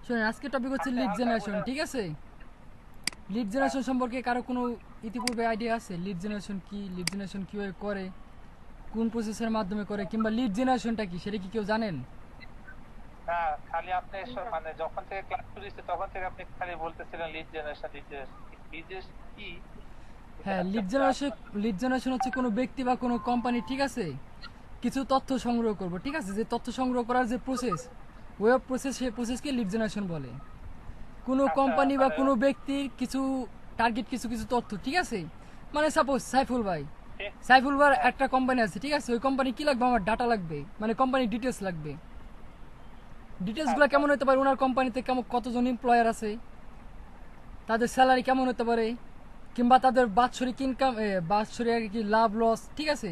শুনেন, আজকে টপিক হচ্ছে লিড জেনারেশন, ঠিক আছে? লিড জেনারেশন সম্পর্কে কারো কোনো ইতিপূর্বে আইডিয়া আছে? লিড জেনারেশন কি, লিড জেনারেশন কীভাবে করে, কোন প্রসেসের মাধ্যমে করে, কিংবা লিড জেনারেশনটা কি সেটা কি কেউ জানেন? না, খালি আপনি মানে যখন থেকে ক্লাস শুরু হয়েছে তখন থেকে আপনি খালি বলতেছিলেন লিড জেনারেশন কি। হ্যাঁ, লিড জেনারেশন হচ্ছে কোনো ব্যক্তি বা কোনো কোম্পানি, ঠিক আছে, কিছু তথ্য সংগ্রহ করব, ঠিক আছে, যে তথ্য সংগ্রহ করার যে প্রসেস, ওয়েব প্রসেস, সেই প্রসেসকে লিড জেনারেশন বলে। কোনো কোম্পানি বা কোনো ব্যক্তির কিছু টার্গেট, কিছু কিছু তথ্য, ঠিক আছে, মানে সাপোজ সাইফুল ভাই একটা কোম্পানি আছে, ঠিক আছে, ওই কোম্পানি কি লাগবে, আমার ডাটা লাগবে, মানে কোম্পানির ডিটেলস লাগবে। ডিটেলসগুলো কেমন হতে পারে, ওনার কোম্পানিতে কেমন, কতজন এমপ্লয়ার আছে, তাদের স্যালারি কেমন হতে পারে, কিংবা তাদের বাৎসরিক ইনকাম, বাৎসরিক কি লাভ লস, ঠিক আছে,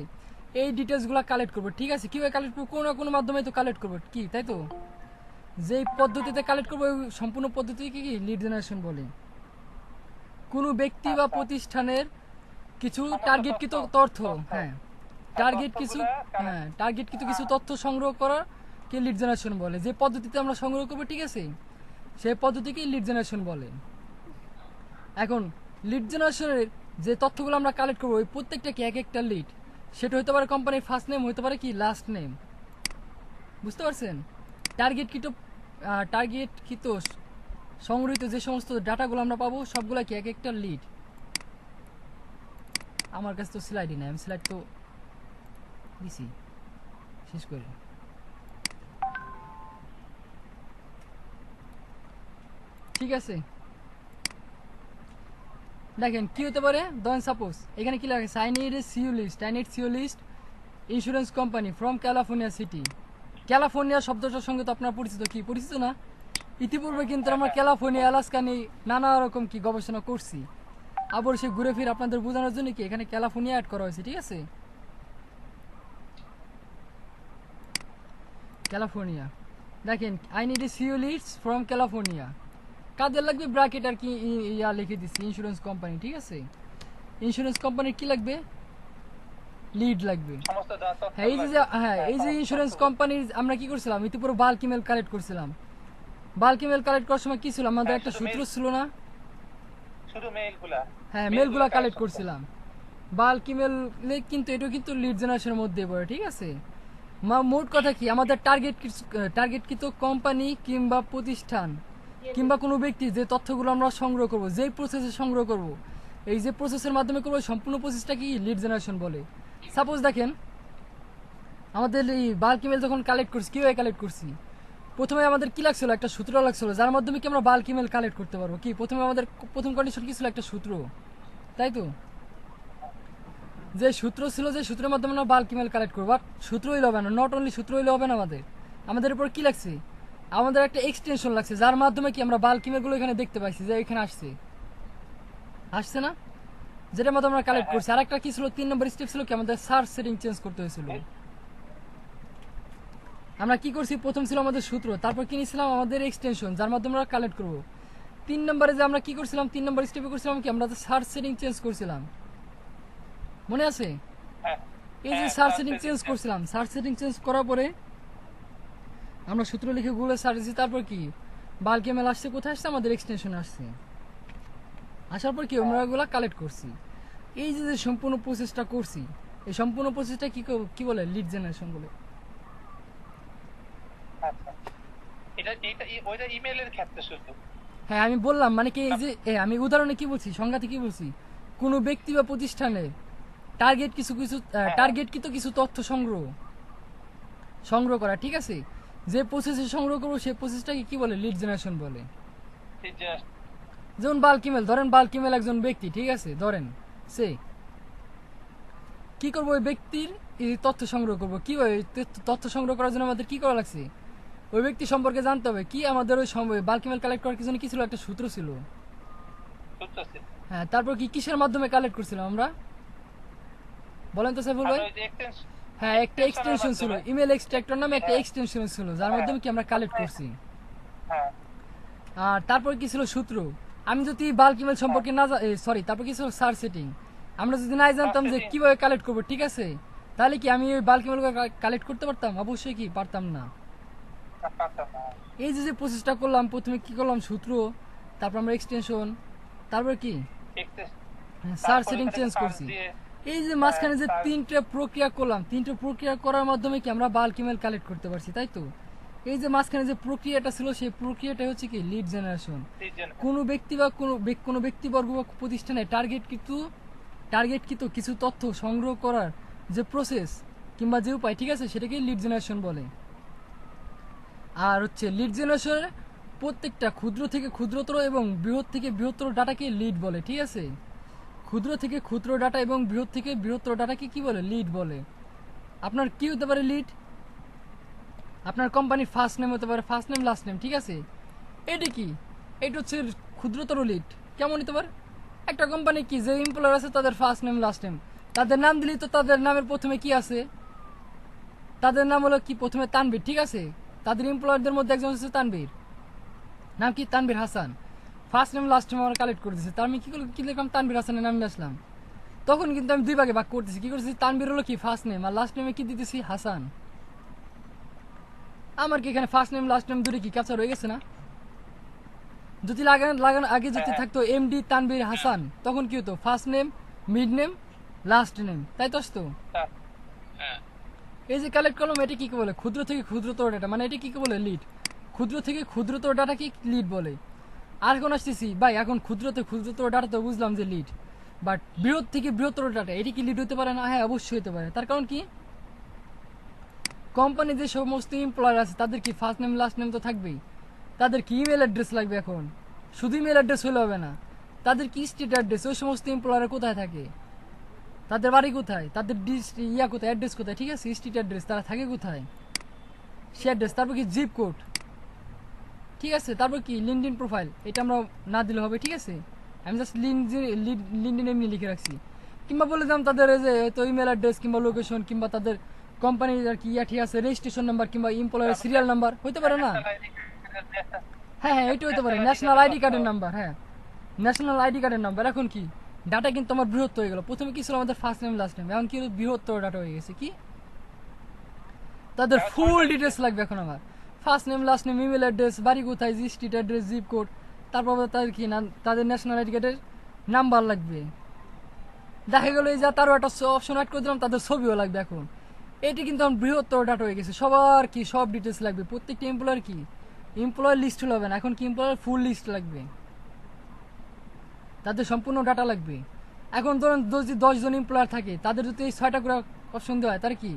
এই ডিটেলসগুলো কালেক্ট করবো, ঠিক আছে। কীভাবে কালেক্ট করবো, কোনো না কোনো মাধ্যমে তো কালেক্ট করবো, কি তাই তো? যেই পদ্ধতিতে কালেক্ট করবো, ওই সম্পূর্ণ পদ্ধতিকে কি লিড জেনারেশন বলে। কোনো ব্যক্তি বা প্রতিষ্ঠানের কিছু টার্গেট কৃত তথ্য, হ্যাঁ টার্গেট কিছু তথ্য সংগ্রহ করা কে লিড জেনারেশন বলে। যে পদ্ধতিতে আমরা সংগ্রহ করবো, ঠিক আছে, সেই পদ্ধতিকে লিড জেনারেশন বলে। এখন লিড জেনারেশনের যে তথ্যগুলো আমরা কালেক্ট করবো, ওই প্রত্যেকটা কি এক একটা লিড, সেটা হতে পারে কোম্পানির ফার্স্ট নেম, হতে পারে কি লাস্ট নেম, বুঝতে পারছেন? টার্গেট সংগৃহীত যে সমস্ত ডাটাগুলো আমরা পাবো, সবগুলা কি এক একটা লিড। আমার কাছে তো স্লাইডই নাই, আমি স্লাইড তো দিছি শেষ করে। ঠিক আছে, দেখেন কি হতে পারে। ধরেন সাপোজ এখানে কি লাগে, I need CEO list insurance company from California city. California শব্দটার সঙ্গে তো আপনার পরিচিত, কি পরিচিত না? ইতিপূর্বে কিন্তু আমরা ক্যালিফোর্নিয়া, আলাস্কা নিয়ে নানা রকম কি গবেষণা করছি। আবার সে ঘুরে ফিরে আপনাদের বোঝানোর জন্য কি এখানে ক্যালিফোর্নিয়া অ্যাড করা হয়েছে, ঠিক আছে। ক্যালিফোর্নিয়া, দেখেন I need a CEO list from California, কাদের লাগবে, ব্র্যাকেট আর কি ইয়া লিখে দিচ্ছি, ইন্স্যুরেন্স কোম্পানি, ঠিক আছে। ইন্স্যুরেন্স কোম্পানির কি লাগবে, লিড লাগবে। এই যে ইন্স্যুরেন্স কোম্পানির আমরা কি করছিলাম, ইতিপূর্বে বাল্ক ইমেল কালেক্ট করছিলাম। বাল্ক ইমেল কালেক্ট করার সময় কি ছিল, আমাদের একটা সূত্র ছিল না, হ্যাঁ মেলগুলা কালেক্ট করছিলাম বাল্ক ইমেল, কিন্তু এটা কিন্তু লিড জেনারেশনের মধ্যে পড়ে, ঠিক আছে। মোট কথা কি, আমাদের টার্গেট কিন্তু কোম্পানি কিংবা প্রতিষ্ঠান কিংবা কোনো ব্যক্তি যে তথ্যগুলো আমরা সংগ্রহ করব, যেই প্রসেসে সংগ্রহ করব, এই যে প্রসেসের মাধ্যমে করবো, সম্পূর্ণ প্রসেসটা কি লিড জেনারেশন বলে। সাপোজ দেখেন আমাদের এই বাল্ক ইমেল যখন কালেক্ট করছি, কীভাবে কালেক্ট করছি, প্রথমে আমাদের কি লাগছিল, একটা সূত্র লাগছিল, যার মাধ্যমে কি আমরা বাল্ক ইমেল কালেক্ট করতে পারবো। কি প্রথমে আমাদের প্রথম কন্ডিশন কি ছিল, একটা সূত্র, তাই তো। যে সূত্র ছিল, যে সূত্রের মাধ্যমে আমরা বাল্ক ইমেল কালেক্ট করবো। বাট সূত্র হইলে হবে না, নট অনলি সূত্র হইলে হবে না, আমাদের উপর কি লাগছে, আমাদের একটা এক্সটেনশন লাগছে, যার মাধ্যমে কি আমরা বাল্ক ইমেলগুলো এখানে দেখতে পাইছি, যে এখানে আসছে না, যেটার মাধ্যমে আমরা কালেক্ট করছি। আর একটা কি ছিল, 3 নম্বর স্টেপ ছিল কি, আমাদের সার্চ সেটিং চেঞ্জ করতে হয়েছিল। আমরা কি করছি, প্রথম ছিল আমাদের সূত্র, তারপর কি নিয়েছিলাম আমাদের এক্সটেনশন, যার মাধ্যমে আমরা কালেক্ট করবো। 3 নম্বরে যে আমরা কি করছিলাম, 3 নম্বর স্টেপে করছিলাম কি, আমরা সার্চ সেটিং চেঞ্জ করছিলাম, মনে আছে? এই যে সার্চ সেটিং চেঞ্জ করছিলাম, সার্চ সেটিং চেঞ্জ করার পরে আমরা সূত্র লিখে গুগলে সার্চ দিচ্ছি, তারপর কি বাল্ক ইমেল আসছে, কোথায় আসছে, আমাদের এক্সটেনশন আসছে। আসার পর কি আমরা ওগুলো কালেক্ট করছি। এই যে সম্পূর্ণ প্রসেসটা করছি, এই সম্পূর্ণ প্রসেসটা কি বলে, লিড জেনারেশন বলে। হ্যাঁ আমি বললাম, মানে কি এই যে আমি উদাহরণে কি বলছি, সংজ্ঞাতে কি বলছি, কোনো ব্যক্তি বা প্রতিষ্ঠানে টার্গেট কিছু তথ্য সংগ্রহ করা, ঠিক আছে। যে প্রসেসে সংগ্রহ করবো, সেই প্রসেসটাকে কি বলে, লিড জেনারেশন বলে। যেমন বাল্ক ইমেল, ধরেন বাল্ক ইমেল একজন ব্যক্তি, ঠিক আছে, ধরেন সে কি করবো, ওই ব্যক্তির এই তথ্য সংগ্রহ করবো। কি তথ্য সংগ্রহ করার জন্য আমাদের কি করা লাগছে, ওই ব্যক্তি সম্পর্কে জানতে হবে। কি আমাদের ওই বাল্ক ইমেল কালেক্ট করার জন্য কি ছিল, একটা সূত্র ছিল, হ্যাঁ। তারপর কি কিসের মাধ্যমে কালেক্ট করছিলাম আমরা, বলেন তো সাইফুল ভাই? হ্যাঁ একটা এক্সটেনশন ছিল, ইমেল এক্সট্রাক্টর নামে একটা এক্সটেনশন ছিল, যার মাধ্যমে কি আমরা কালেক্ট করছি। আর তারপর কি ছিল, সূত্র। আমি যদি বাল্ক ইমেল সম্পর্কে না সরি, তারপর কি ছিল, সার্চ সেটিং। আমরা যদি না জানতাম যে কিভাবে কালেক্ট করবো, ঠিক আছে, তাহলে কি আমি ওই বাল্ক ইমেল কালেক্ট করতে পারতাম? অবশ্যই কি পারতাম না। আচ্ছা না। এই যে যে প্রসেসটা করলাম, প্রথমে কি করলাম, সূত্র, তারপর আমরা এক্সটেনশন, তারপর কি Excess, সার্চ তারপরে সেটিং এটাকে চেঞ্জ search করছি। দিয়ে, এই যে মাঝখানে যে search তিনটে প্রক্রিয়া করলাম, তিনটে প্রক্রিয়া করার মাধ্যমে কি আমরা বাল্ক ইমেল কালেক্ট করতে পারছি, তাই তো? এই যে মাঝখানে যে প্রক্রিয়াটা ছিল, সেই প্রক্রিয়াটা হচ্ছে কি লিড জেনারেশন। region, কোনো ব্যক্তি বা কোনো ব্যক্তিবর্গ বা প্রতিষ্ঠানে টার্গেট কিছু তথ্য সংগ্রহ করার যে প্রসেস কিংবা যে উপায়, ঠিক আছে, সেটাকে লিড জেনারেশন বলে। আর হচ্ছে লিড জেনারেশনের প্রত্যেকটা ক্ষুদ্র থেকে ক্ষুদ্রতর এবং বৃহৎ থেকে বৃহত্তর ডাটাকে লিড বলে, ঠিক আছে? ক্ষুদ্র থেকে ক্ষুদ্র ডাটা এবং বৃহৎ থেকে বৃহত্তর ডাটাকে কি বলে? লিড বলে। আপনার কি হতে পারে লিড? আপনার কোম্পানির ফার্স্ট নেম হতে পারে, ফার্স্ট নেম লাস্ট নেম, ঠিক আছে? এটা কি? এটা হচ্ছে ক্ষুদ্রতর লিড। কেমন হতে পারে? একটা কোম্পানি কি, যে এমপ্লয়ার আছে তাদের ফার্স্ট নেম লাস্ট নেম, তাদের নাম দিলেই তো তাদের নামের প্রথমে কি আছে? তাদের নাম হলো কি, প্রথমে তানভীর, ঠিক আছে? তাদের এমপ্লয়ারদের মধ্যে একজন হচ্ছে তানভীর, নাম কি Tanvir Hasan. First name last name আমরা কালেক্ট করে দিচ্ছি, তার আমি কি লিখলাম, তানভীর হাসানের নাম নিয়ে আসলাম। তখন কিন্তু আমি দুই ভাগে ভাগ করতেছি, কি করতেছি, তানভীর হলো কি ফার্স্ট নেম, আর লাস্ট নেমে কি দিতেছি, হাসান। আমার কি এখানে ফার্স্ট নেম লাস্ট নেম দুটো কি ক্যাপচার হয়ে গেছে না? যদি লাগানো আগে যদি থাকতো এমডি তানভীর হাসান, তখন কি হতো, first name, mid name, last name, তাই তো আসতো? এই যে কালেক্ট করলাম, এটা কি বলে, ক্ষুদ্র থেকে ক্ষুদ্রতর ডাটা, মানে এটা কি বলে, লিড। ক্ষুদ্র থেকে ক্ষুদ্রতর ডাটা কি লিড বলে। আর এখন আসতেছি ভাই, এখন ক্ষুদ্র থেকে ক্ষুদ্রতর ডাটা তো বুঝলাম যে লিড, বাট বৃহৎ থেকে বৃহত্তর ডাটা এটি কি লিড হতে পারে না? হ্যাঁ, অবশ্যই হতে পারে। তার কারণ কি, কোম্পানি যে সমস্ত এমপ্লয়ার আছে তাদের কি ফার্স্ট নেম লাস্ট নেম তো থাকবেই, তাদের কি ইমেল অ্যাড্রেস লাগবে। এখন শুধু ইমেল অ্যাড্রেস হলে হবে না, তাদের কি স্ট্রিট অ্যাড্রেস, ওই সমস্ত এমপ্লয়ার কোথায় থাকে, তাদের বাড়ি কোথায়, তাদের কোথায়, অ্যাড্রেস কোথায়, ঠিক আছে, স্ট্রিট অ্যাড্রেস, তারা থাকে কোথায়, সে অ্যাড্রেস, তারপর কি জিপ কোড, ঠিক আছে, তারপর কি লিঙ্কডইন প্রোফাইল, এটা আমরা না দিলে হবে, ঠিক আছে? আমি জাস্ট লিঙ্কডইন এমনি লিখে রাখছি, কিংবা বলে দিলাম তাদের এই যে তো ইমেল অ্যাড্রেস কিংবা লোকেশন কিংবা তাদের কোম্পানির আর কি ঠিক আছে, রেজিস্ট্রেশন নাম্বার কিংবা এমপ্লয়ের সিরিয়াল নাম্বার, হইতে পারে না? হ্যাঁ হ্যাঁ, এটা হতে পারে, ন্যাশনাল আইডি কার্ডের নাম্বার। হ্যাঁ, ন্যাশনাল আইডি কার্ডের নাম্বার। এখন কি ডাটা কিন্তু আমার বৃহত্তর হয়ে গেল। প্রথমে কি ছিল আমাদের ফার্স্ট নেম লাস্ট নেম, এখন কি বৃহত্তর ডাটা হয়ে গেছে। কি তাদের ফুল ডিটেলস লাগবে এখন আমার, first name last name, email address, বাড়ি কোথায়, স্ট্রিট অ্যাড্রেস, জিপ কোড, তারপর তাদের কি তাদের ন্যাশনাল আইডি কার্ডের নাম্বার লাগবে। দেখা গেল এই যে তারও একটা অপশন অ্যাড করে দিলাম, তাদের ছবিও লাগবে। এখন এটি কিন্তু আমার বৃহত্তর ডাটা হয়ে গেছে, সবার কি সব ডিটেলস লাগবে, প্রত্যেকটা এমপ্লয়ার কি এমপ্লয়ার লিস্ট হলে হবে না, এখন কি এমপ্লয়ার ফুল লিস্ট লাগবে, তাদের সম্পূর্ণ ডাটা লাগবে। এখন ধরুন যদি 10 জন এমপ্লয়ার থাকে, তাদের যদি এই 6টা করে অপশন দেওয়া হয়, তার কি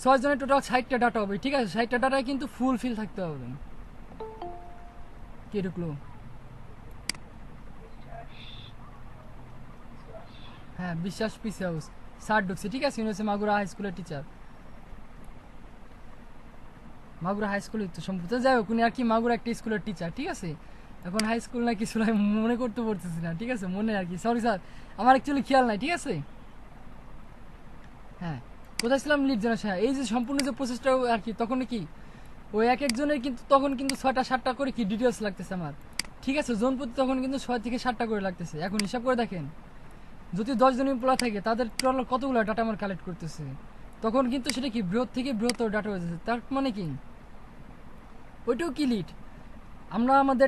6 জনের টোটাল 60টা ডাটা হবে, ঠিক আছে? 60টা ডাটায় কিন্তু ফুল ফিল থাকতে হবে। কে ঢুকলো? হ্যাঁ, বিশ্বাস পিসি হাউস স্যার ঢুকছে, ঠিক আছে? উনি হচ্ছে মাগুরা হাই স্কুলের টিচার, মাগুরা হাই স্কুলে তো সম্ভবত, যাই হোক উনি আর কি মাগুরা একটা স্কুলের টিচার, ঠিক আছে? এখন হাই স্কুল না কিছু নাই মনে করতে পারতেছি না, ঠিক আছে? মনে আর কি, সরি স্যার, আমার অ্যাকচুয়ালি খেয়াল নাই, ঠিক আছে? হ্যাঁ, কোথায় ছিলাম, লিড জেনারেশন। এই যে সম্পূর্ণ যে প্রসেসটা আর কি, তখন কি ওই এক একজনের কিন্তু তখন কিন্তু 6টা 7টা করে কি ডিটেলস লাগতেছে আমার, ঠিক আছে? জোন প্রতি তখন কিন্তু 6 থেকে 7টা করে লাগতেছে। এখন হিসাব করে দেখেন, যদি 10 জন এমপ্লয় থাকে, তাদের টোটাল কতগুলো ডাটা আমার কালেক্ট করতেছে, তখন কিন্তু সেটা কি বৃহৎ থেকে বৃহত্তর ডাটা হয়ে যাচ্ছে। তার মানে কি ওইটাও কি লিড। আমরা আমাদের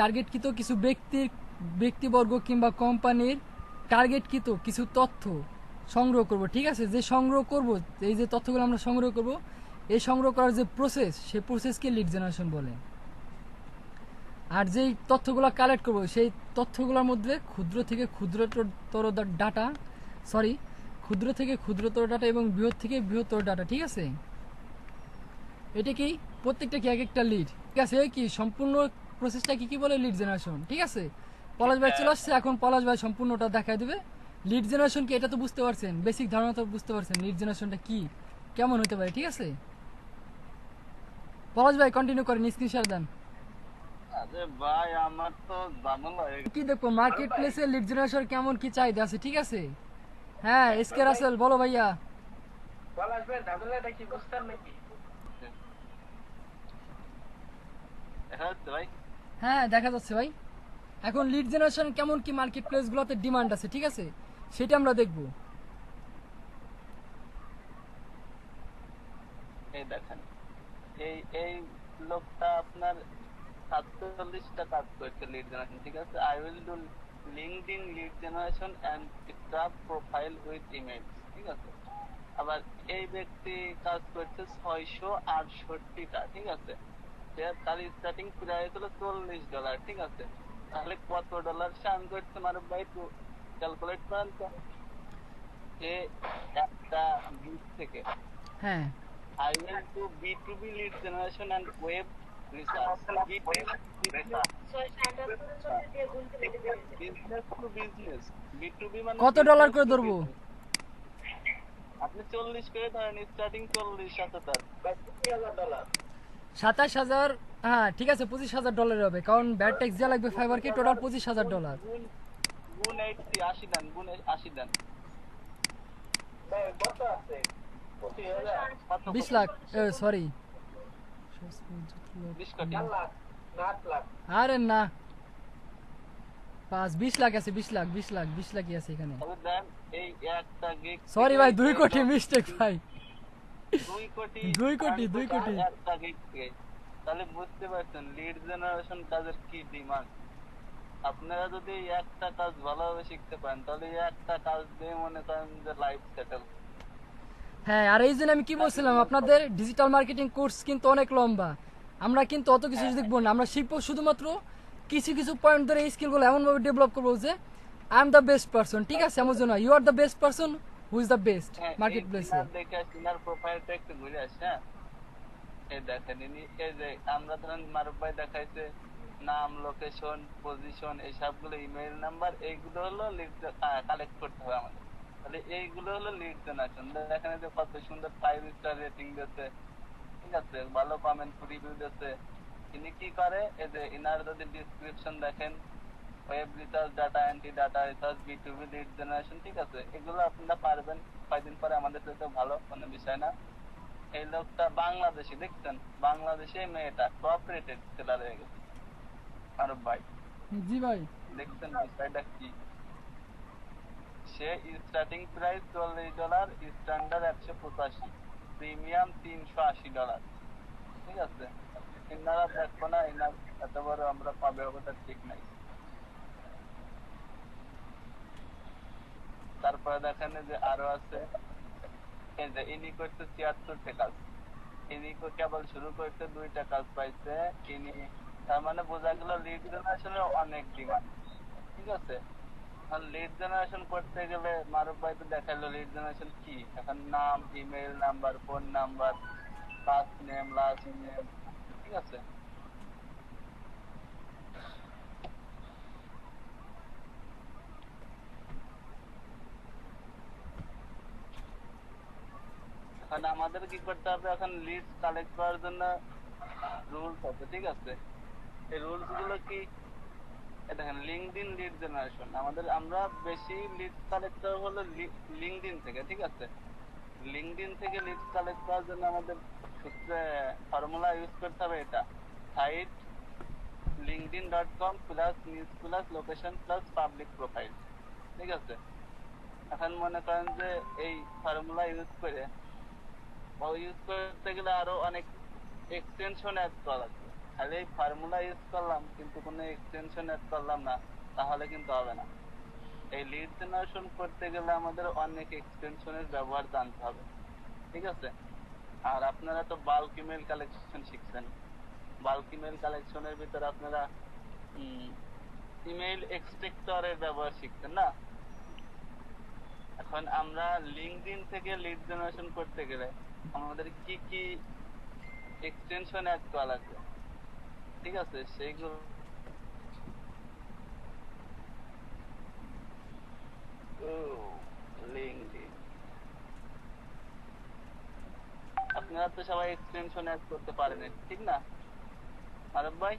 টার্গেটকৃত কিছু ব্যক্তিবর্গ কিংবা কোম্পানির টার্গেটকৃত কিছু তথ্য সংগ্রহ করব, ঠিক আছে? যে সংগ্রহ করব, এই যে তথ্যগুলো আমরা সংগ্রহ করব, এই সংগ্রহ করার যে প্রসেস, সেই প্রসেসকে লিড জেনারেশন বলে। আর যেই তথ্যগুলো কালেক্ট করব, সেই তথ্যগুলোর মধ্যে ক্ষুদ্র থেকে ক্ষুদ্রতর ডাটা, ক্ষুদ্র থেকে ক্ষুদ্রতর ডাটা এবং বৃহৎ থেকে বৃহত্তর ডাটা, ঠিক আছে? এটা কি প্রত্যেকটা কি এক একটা লিড, ঠিক আছে? কি সম্পূর্ণ প্রসেসটা কি বলে, লিড জেনারেশন, ঠিক আছে? পলাশ ভাই চলে আসছে, এখন পলাশ ভাই সম্পূর্ণটা দেখায় দেবে। লিড জেনারেশন কি, এটা তো বুঝতে পারছেন, বেসিক ধারণা তো বুঝতে পারছেন লিড জেনারেশনটা কি কেমন হতে পারে, ঠিক আছে? পলাশ ভাই কন্টিনিউ করেন, স্ক্রিন শেয়ার দেন। আরে ভাই আমার তো ঝামেলা হয়ে কি দেখবো মার্কেট প্লেসে লিড জেনারেশন কেমন কি চাহিদা আছে, ঠিক আছে? হ্যাঁ, এসকে রাসেল বলো ভাইয়া। পলাশ ভাই ঝামেলাটা কি বুঝতেন নাকি? গেছে। দেখা যাচ্ছে ভাই? হ্যাঁ, দেখা যাচ্ছে ভাই। এখন লিড জেনারেশন কেমন কি মার্কেট প্লেসগুলোতে ডিমান্ড আছে, ঠিক আছে? সেটা আমরা দেখবো। এই দেখেন এই লোকটা আপনার 47টা কাজ করছে লিড জেনারেশন, ঠিক আছে। I will do LinkedIn lead generation and scrub profile with email, ঠিক আছে। আবার এই ব্যক্তি কাজ করছে 668টা, ঠিক আছে। তার স্টার্টিং প্রাইস হলো $40, ঠিক আছে। তাহলে কত ডলার সে আর্ন করছে মারুফ ভাই, একটু ক্যালকুলেট করেন তো। যে একটা গিগ থেকে হ্যাঁ I will do B2B lead generation and web research. Business to business. B2B মানে কত ডলার করে ধরবো? আপনি 40 করে ধরেন, স্টার্টিং 40 আছে তার। $20,000 $27,000, হ্যাঁ ঠিক আছে, $25,000 হবে, কারণ ব্যাড ট্যাক্স দেওয়া লাগবে ফাইবারকে, টোটাল $25,000। গুণ 80 দেন, গুণ 80 দেন। কত আছে? 20 লাখ, সরি 20 কোটি। আরে না, 20 লাখ আছে, 20 লাখই আছে এখানে। তবে দেন এই একটা গিগ, সরি ভাই, 2 কোটি মিস্টেক ভাই, 2 কোটি 2 কোটি, 2 কোটি। একটা গিগ থেকে। তাহলে বুঝতে পারছেন লিড জেনারেশন কাজের কি ডিমান্ড। আপনারা যদি একটা কাজ ভালোভাবে শিখতে পারেন, তাহলে এই একটা কাজ দিয়ে মনে করেন যে লাইফ সেটেল। হ্যাঁ, আর এই জন্য আমি কি বলছিলাম, আপনাদের ডিজিটাল মার্কেটিং কোর্স কিন্তু অনেক লম্বা, আমরা কিন্তু অত কিছু শিখবো না, আমরা শিখবো শুধুমাত্র কিছু কিছু পয়েন্ট ধরে এই স্কিলগুলো এমনভাবে ডেভেলপ করবো যে I am the best person, ঠিক আছে, এমন জন্য you are the best person who is the best market প্লেসে। দেখে সিনার প্রোফাইলটা একটু ঘুরে আসে। হ্যাঁ, এই দেখেন এই যে আমরা ধরেন মারুফ ভাই দেখাইছে নাম, লোকেশন, পজিশন, এই সবগুলো ইমেল নাম্বার, এইগুলো হলো লিড কালেক্ট করতে হবে আমাদের। তাহলে এইগুলো হলো লিড জেনারেশন। দেখেন যে কত সুন্দর 5 স্টার রেটিং দিয়েছে, ঠিক আছে, ভালো কমেন্ট রিভিউ দিয়েছে। ইনি কি করে, এই যে ইনার যদি ডেসক্রিপশন দেখেন, web research, data entry, data research, B2B lead generation, ঠিক আছে, এগুলো আপনারা পারবেন কয়েকদিন পরে, আমাদের সাথে ভালো কোনো বিষয় না। এই লোকটা বাংলাদেশি, দেখছেন, বাংলাদেশে মেয়েটা টপ রেটেড সেলার হয়ে গেছে মারুফ ভাই। জি ভাই, দেখছেন বিষয়টা কি। সে স্টার্টিং প্রাইস $40, স্ট্যান্ডার্ড 185, প্রিমিয়াম $380, ঠিক আছে। ইনারা দেখবো না, ইনার এত বড় আমরা পাবে হবে তার ঠিক নাই। তারপরে দেখেন যে আরো আছে, এই যে ইনি করতে 76 কাজ, ইনি কেবল শুরু করতে 2টা কাজ পাইছে ইনি। তার মানে বোঝা গেল লিড জেনারেশনের অনেক ডিমান্ড, ঠিক আছে। এখন লিড জেনারেশন করতে গেলে মারুফ ভাই তো দেখাইলো লিড জেনারেশন কি। এখন নাম, email number, phone number, first name, last name, ঠিক আছে। এখন আমাদের কি করতে হবে, এখন লিড কালেক্ট করার জন্য রুলস আছে, ঠিক আছে। এই রুলস গুলো কি, দেখেন লিঙ্কডইন লিড জেনারেশন, আমরা বেশি লিড কালেক্টর হলো লিঙ্কডইন থেকে, ঠিক আছে। লিঙ্কডইন থেকে লিড কালেক্ট করার জন্য আমাদের সূত্রে ফর্মুলা ইউজ করতে হবে এটা, site linkedin.com plus news plus location plus public profile, ঠিক আছে। এখন মনে করেন যে এই ফর্মুলা ইউজ করতে গেলে আরো অনেক এক্সটেনশন অ্যাড করা লাগবে। খালি এই ফর্মুলা ইউজ করলাম কিন্তু কোনো এক্সটেনশন অ্যাড করলাম না, তাহলে কিন্তু হবে না। এই লিড জেনারেশন করতে গেলে আমাদের অনেক এক্সটেনশনের ব্যবহার জানতে হবে, ঠিক আছে। আর আপনারা তো বাল্ক ইমেল কালেকশন শিখছেন, বাল্ক ইমেল কালেকশনের ভিতরে আপনারা ইমেল এক্সট্রাক্টরের ব্যবহার শিখছেন না। এখন আমরা লিঙ্কডইন থেকে লিড জেনারেশন করতে গেলে আমাদের কি কি এক্সটেনশন অ্যাড করা লাগবে, ঠিক আছে, সেইগুলো লিঙ্কডইন। আপনারা তো সবাই এক্সটেনশন অ্যাড করতে পারেন, ঠিক না আরব ভাই?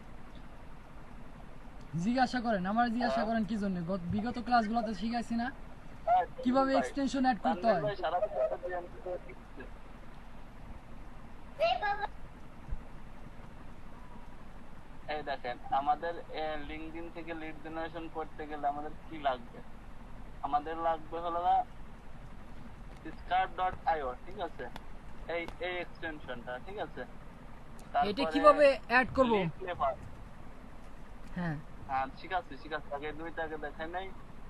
জিজ্ঞাসা করেন, আমার জিজ্ঞাসা করেন কি জন্য, বিগত ক্লাসগুলোতে শিখাইছি না কিভাবে এক্সটেনশন অ্যাড করতে হয়। এই দেখেন আমাদের লিঙ্কডইন থেকে লিড জেনারেশন করতে গেলে আমাদের কি লাগবে, আমাদের লাগবে হলো না scarp.io, ঠিক আছে, এই এক্সটেনশনটা, ঠিক আছে। এটা কিভাবে অ্যাড করব? হ্যাঁ, হ্যাঁ ঠিক আছে আগে দুইটাকে দেখাই নাই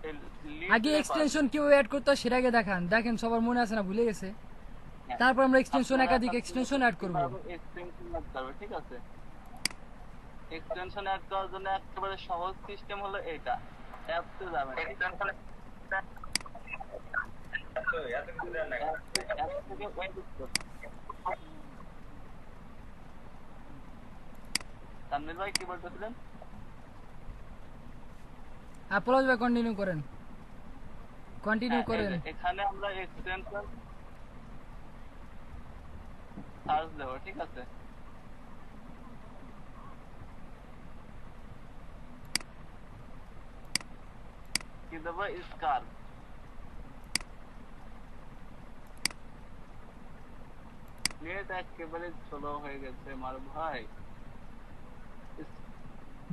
এই lead আগে label, এক্সটেনশন কিভাবে অ্যাড করতে হয় সেটা আগে দেখান। দেখেন সবার মনে আছে না, ভুলে গেছে। হ্যাঁ। তারপর আমরা এক্সটেনশন, আপনারা একাধিক আপনাদের এক্সটেনশন অ্যাড করব। কিভাবে extension add করবে, ঠিক আছে? এক্সটেনশন অ্যাড করার জন্য একেবারে সহজ সিস্টেম হলো এটা। অ্যাপসে যাবেন, অ্যাপ থেকে ওয়েব স্টোর। তানভীর ভাই কি বলতেছিলেন? পলাশ ভাই কন্টিনিউ করেন, কন্টিনিউ হ্যাঁ, এই করেন। যে এখানে আমরা এক্সটেনশন সার্চ দেবো, ঠিক আছে? কি দেবো? স্কার। নেট একেবারে স্লো হয়ে গেছে আমার ভাই।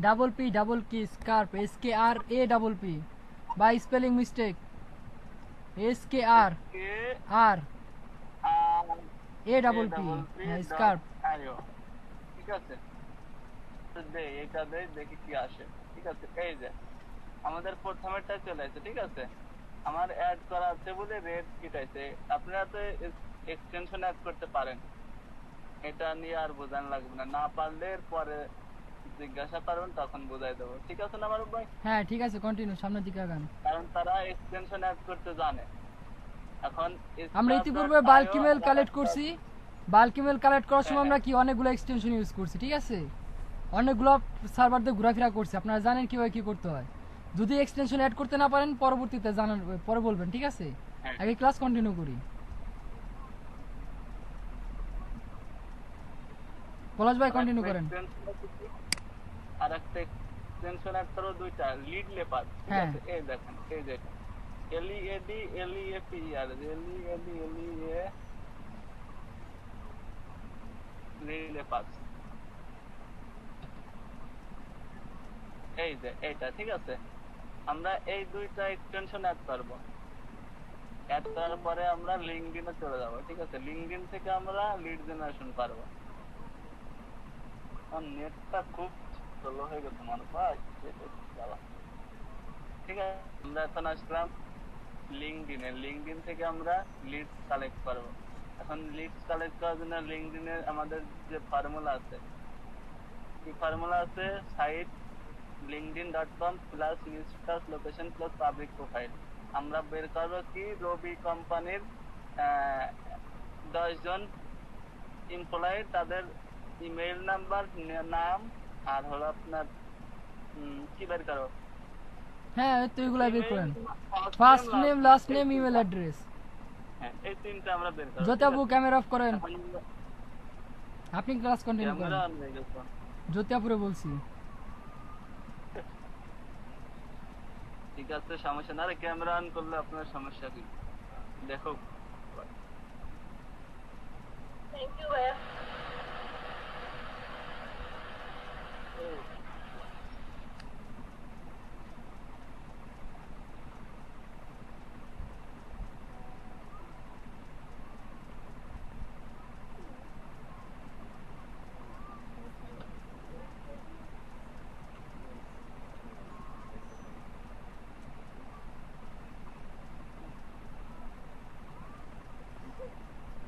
ডাবল পি ডাবল কি Skrapp, SKRA double P. By spelling mistake, SKR কে আর A ডাবল পি, স্কার্প। ঠিক আছে, তো এটা দেখি কি আসে। ঠিক আছে, এই যে আমাদের প্রথমেরটা চলে আসছে, ঠিক আছে? আমার অ্যাড করা আছে বলে রেড কিটাইছে। আপনারা তো এক্সটেনশন অ্যাড করতে পারেন, এটা নিয়ে আর বোঝান লাগবে না। না পারলে পরে জিজ্ঞাসা করবেন, তখন বোঝাই দেবো। ঠিক আছে না মারুফ ভাই? হ্যাঁ ঠিক আছে, কন্টিনিউ, সামনের দিকে আগান। কারণ তারা এক্সটেনশন অ্যাড করতে জানে। এখন আমরা ইতিপূর্বে বাল্ক ইমেল কালেক্ট করছি। বাল্ক ইমেল কালেক্ট করার সময় আমরা কি অনেকগুলো এক্সটেনশন ইউজ করছি, ঠিক আছে? অনেকগুলো সার্ভার দিয়ে ঘোরাফেরা করছি, আপনারা জানেন কিভাবে কি করতে হয়। যদি এক্সটেনশন অ্যাড করতে না পারেন পরবর্তীতে জানান, পরে বলবেন, ঠিক আছে? হ্যাঁ। আগে ক্লাস কন্টিনিউ করি। পলাশ ভাই কন্টিনিউ করেন। আর একটা এক্সটেনশন অ্যাড করো, দুইটা লিড লেপার, ঠিক হ্যাঁ। আছে? এই দেখেন, এই যে LED LEAP আর LED LEA লিড লেপার, এই যে এইটা, ঠিক আছে? আমরা এই দুইটা এক্সটেনশন অ্যাড করব। অ্যাড করার পরে আমরা লিঙ্কডইনে চলে যাব, ঠিক আছে? লিঙ্কডইন থেকে আমরা লিড জেনারেশন পারবো। আর নেটটা খুব স্লো হয়ে গেছে মানুষ ভাই, ঠিক আছে? আমরা এখন আসলাম লিঙ্কডইনে। লিঙ্কডইন থেকে আমরা লিড কালেক্ট করব। এখন লিড কালেক্ট করার জন্য লিঙ্কডইনে আমাদের যে ফর্মুলা আছে, কি ফর্মুলা আছে? Site linkedin.com/news/location+public profile। আমরা বের করবো কি রবি কোম্পানির 10 জন এমপ্লয়ি, তাদের ইমেইল নাম্বার, নাম, আর হলো আপনার কি বের করো? হ্যাঁ তো এগুলা বের করেন, first name, last name, email address. হ্যাঁ, এই তিনটা আমরা বের করব। জ্যোতিবাবু ক্যামেরা অফ করেন, আপনি ক্লাস কন্টিনিউ করেন। ক্যামেরা অন হয়ে গেছে। জ্যোতিবাবুরে বলছি। ঠিক আছে, সমস্যা না। আরে ক্যামেরা অন করলে আপনার সমস্যা কি? দেখো, Thank you, ভাইয়া।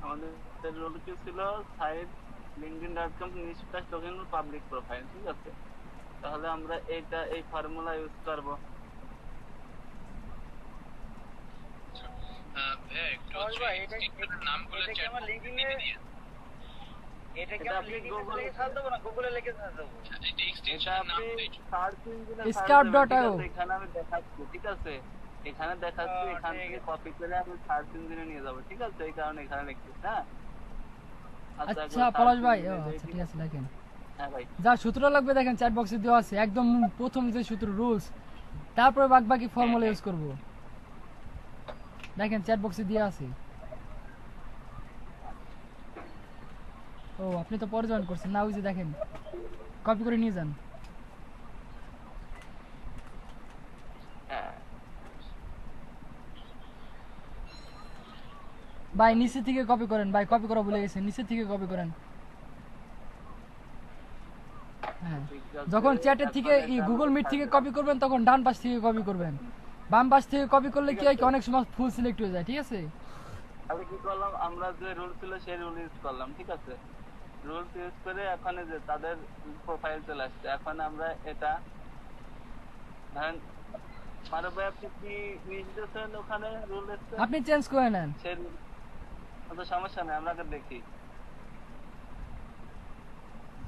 আমাদের রোল কি ছিল? সাইট linkedin.com/location+public profile, ঠিক আছে? তাহলে আমরা এই ফর্মুলা ইউজ করব। এটা কি আমরা লিঙ্কডইনে লিখে সার্চ দেবো না গুগলে লিখে সার্চ দেবো? এটা আপনি সার্চ ইঞ্জিনে Scarp.io এখানে আমি দেখাচ্ছি, ঠিক আছে? এখানে দেখাচ্ছি, এখান থেকে কপি করে আমি সার্চ ইঞ্জিনে নিয়ে যাব, ঠিক আছে? এই কারণে এখানে লিখছি। হ্যাঁ আচ্ছা পলাশ ভাই, আচ্ছা ঠিক আছে, দেখেন হ্যাঁ ভাই, যা সূত্র লাগবে দেখেন চ্যাট বক্সে দেওয়া আছে, একদম প্রথম যে সূত্র রুলস, তারপরে বাকি ফর্মুলা ইউজ করব। দেখেন চ্যাট বক্সে দেওয়া আছে। ও আপনি তো পরে জয়েন করছেন না, ওই যে দেখেন, কপি করে নিয়ে যান। হ্যাঁ ভাই নিচে থেকে কপি করেন, ভাই কপি করা ভুলে গেছেন, নিচে থেকে কপি করেন। হ্যাঁ ঠিক আছে, যখন চ্যাটের এখন থেকে এটা গুগল আমরা মিট থেকে থাকবে। কপি করবেন তখন ডান পাশ থেকে কপি করবেন, বাম পাশ থেকে কপি করলে কি হয় কি অনেক সময় ফুল সিলেক্ট হয়ে যায়, ঠিক আছে? তাহলে কি করলাম, আমরা যে রুল ছিল সেই রুল ইউজ করলাম, ঠিক আছে? রুলস ইউজ করে এখন এই যে তাদের প্রোফাইল চলে আসছে। এখন আমরা এটা ধরেন মারুফ ভাই আপনি কি নির্দেশন ওখানে রুল এসছে আপনি চেঞ্জ করে নেন। সেই rule- তো সমস্যা নেই, আমরা আগে দেখি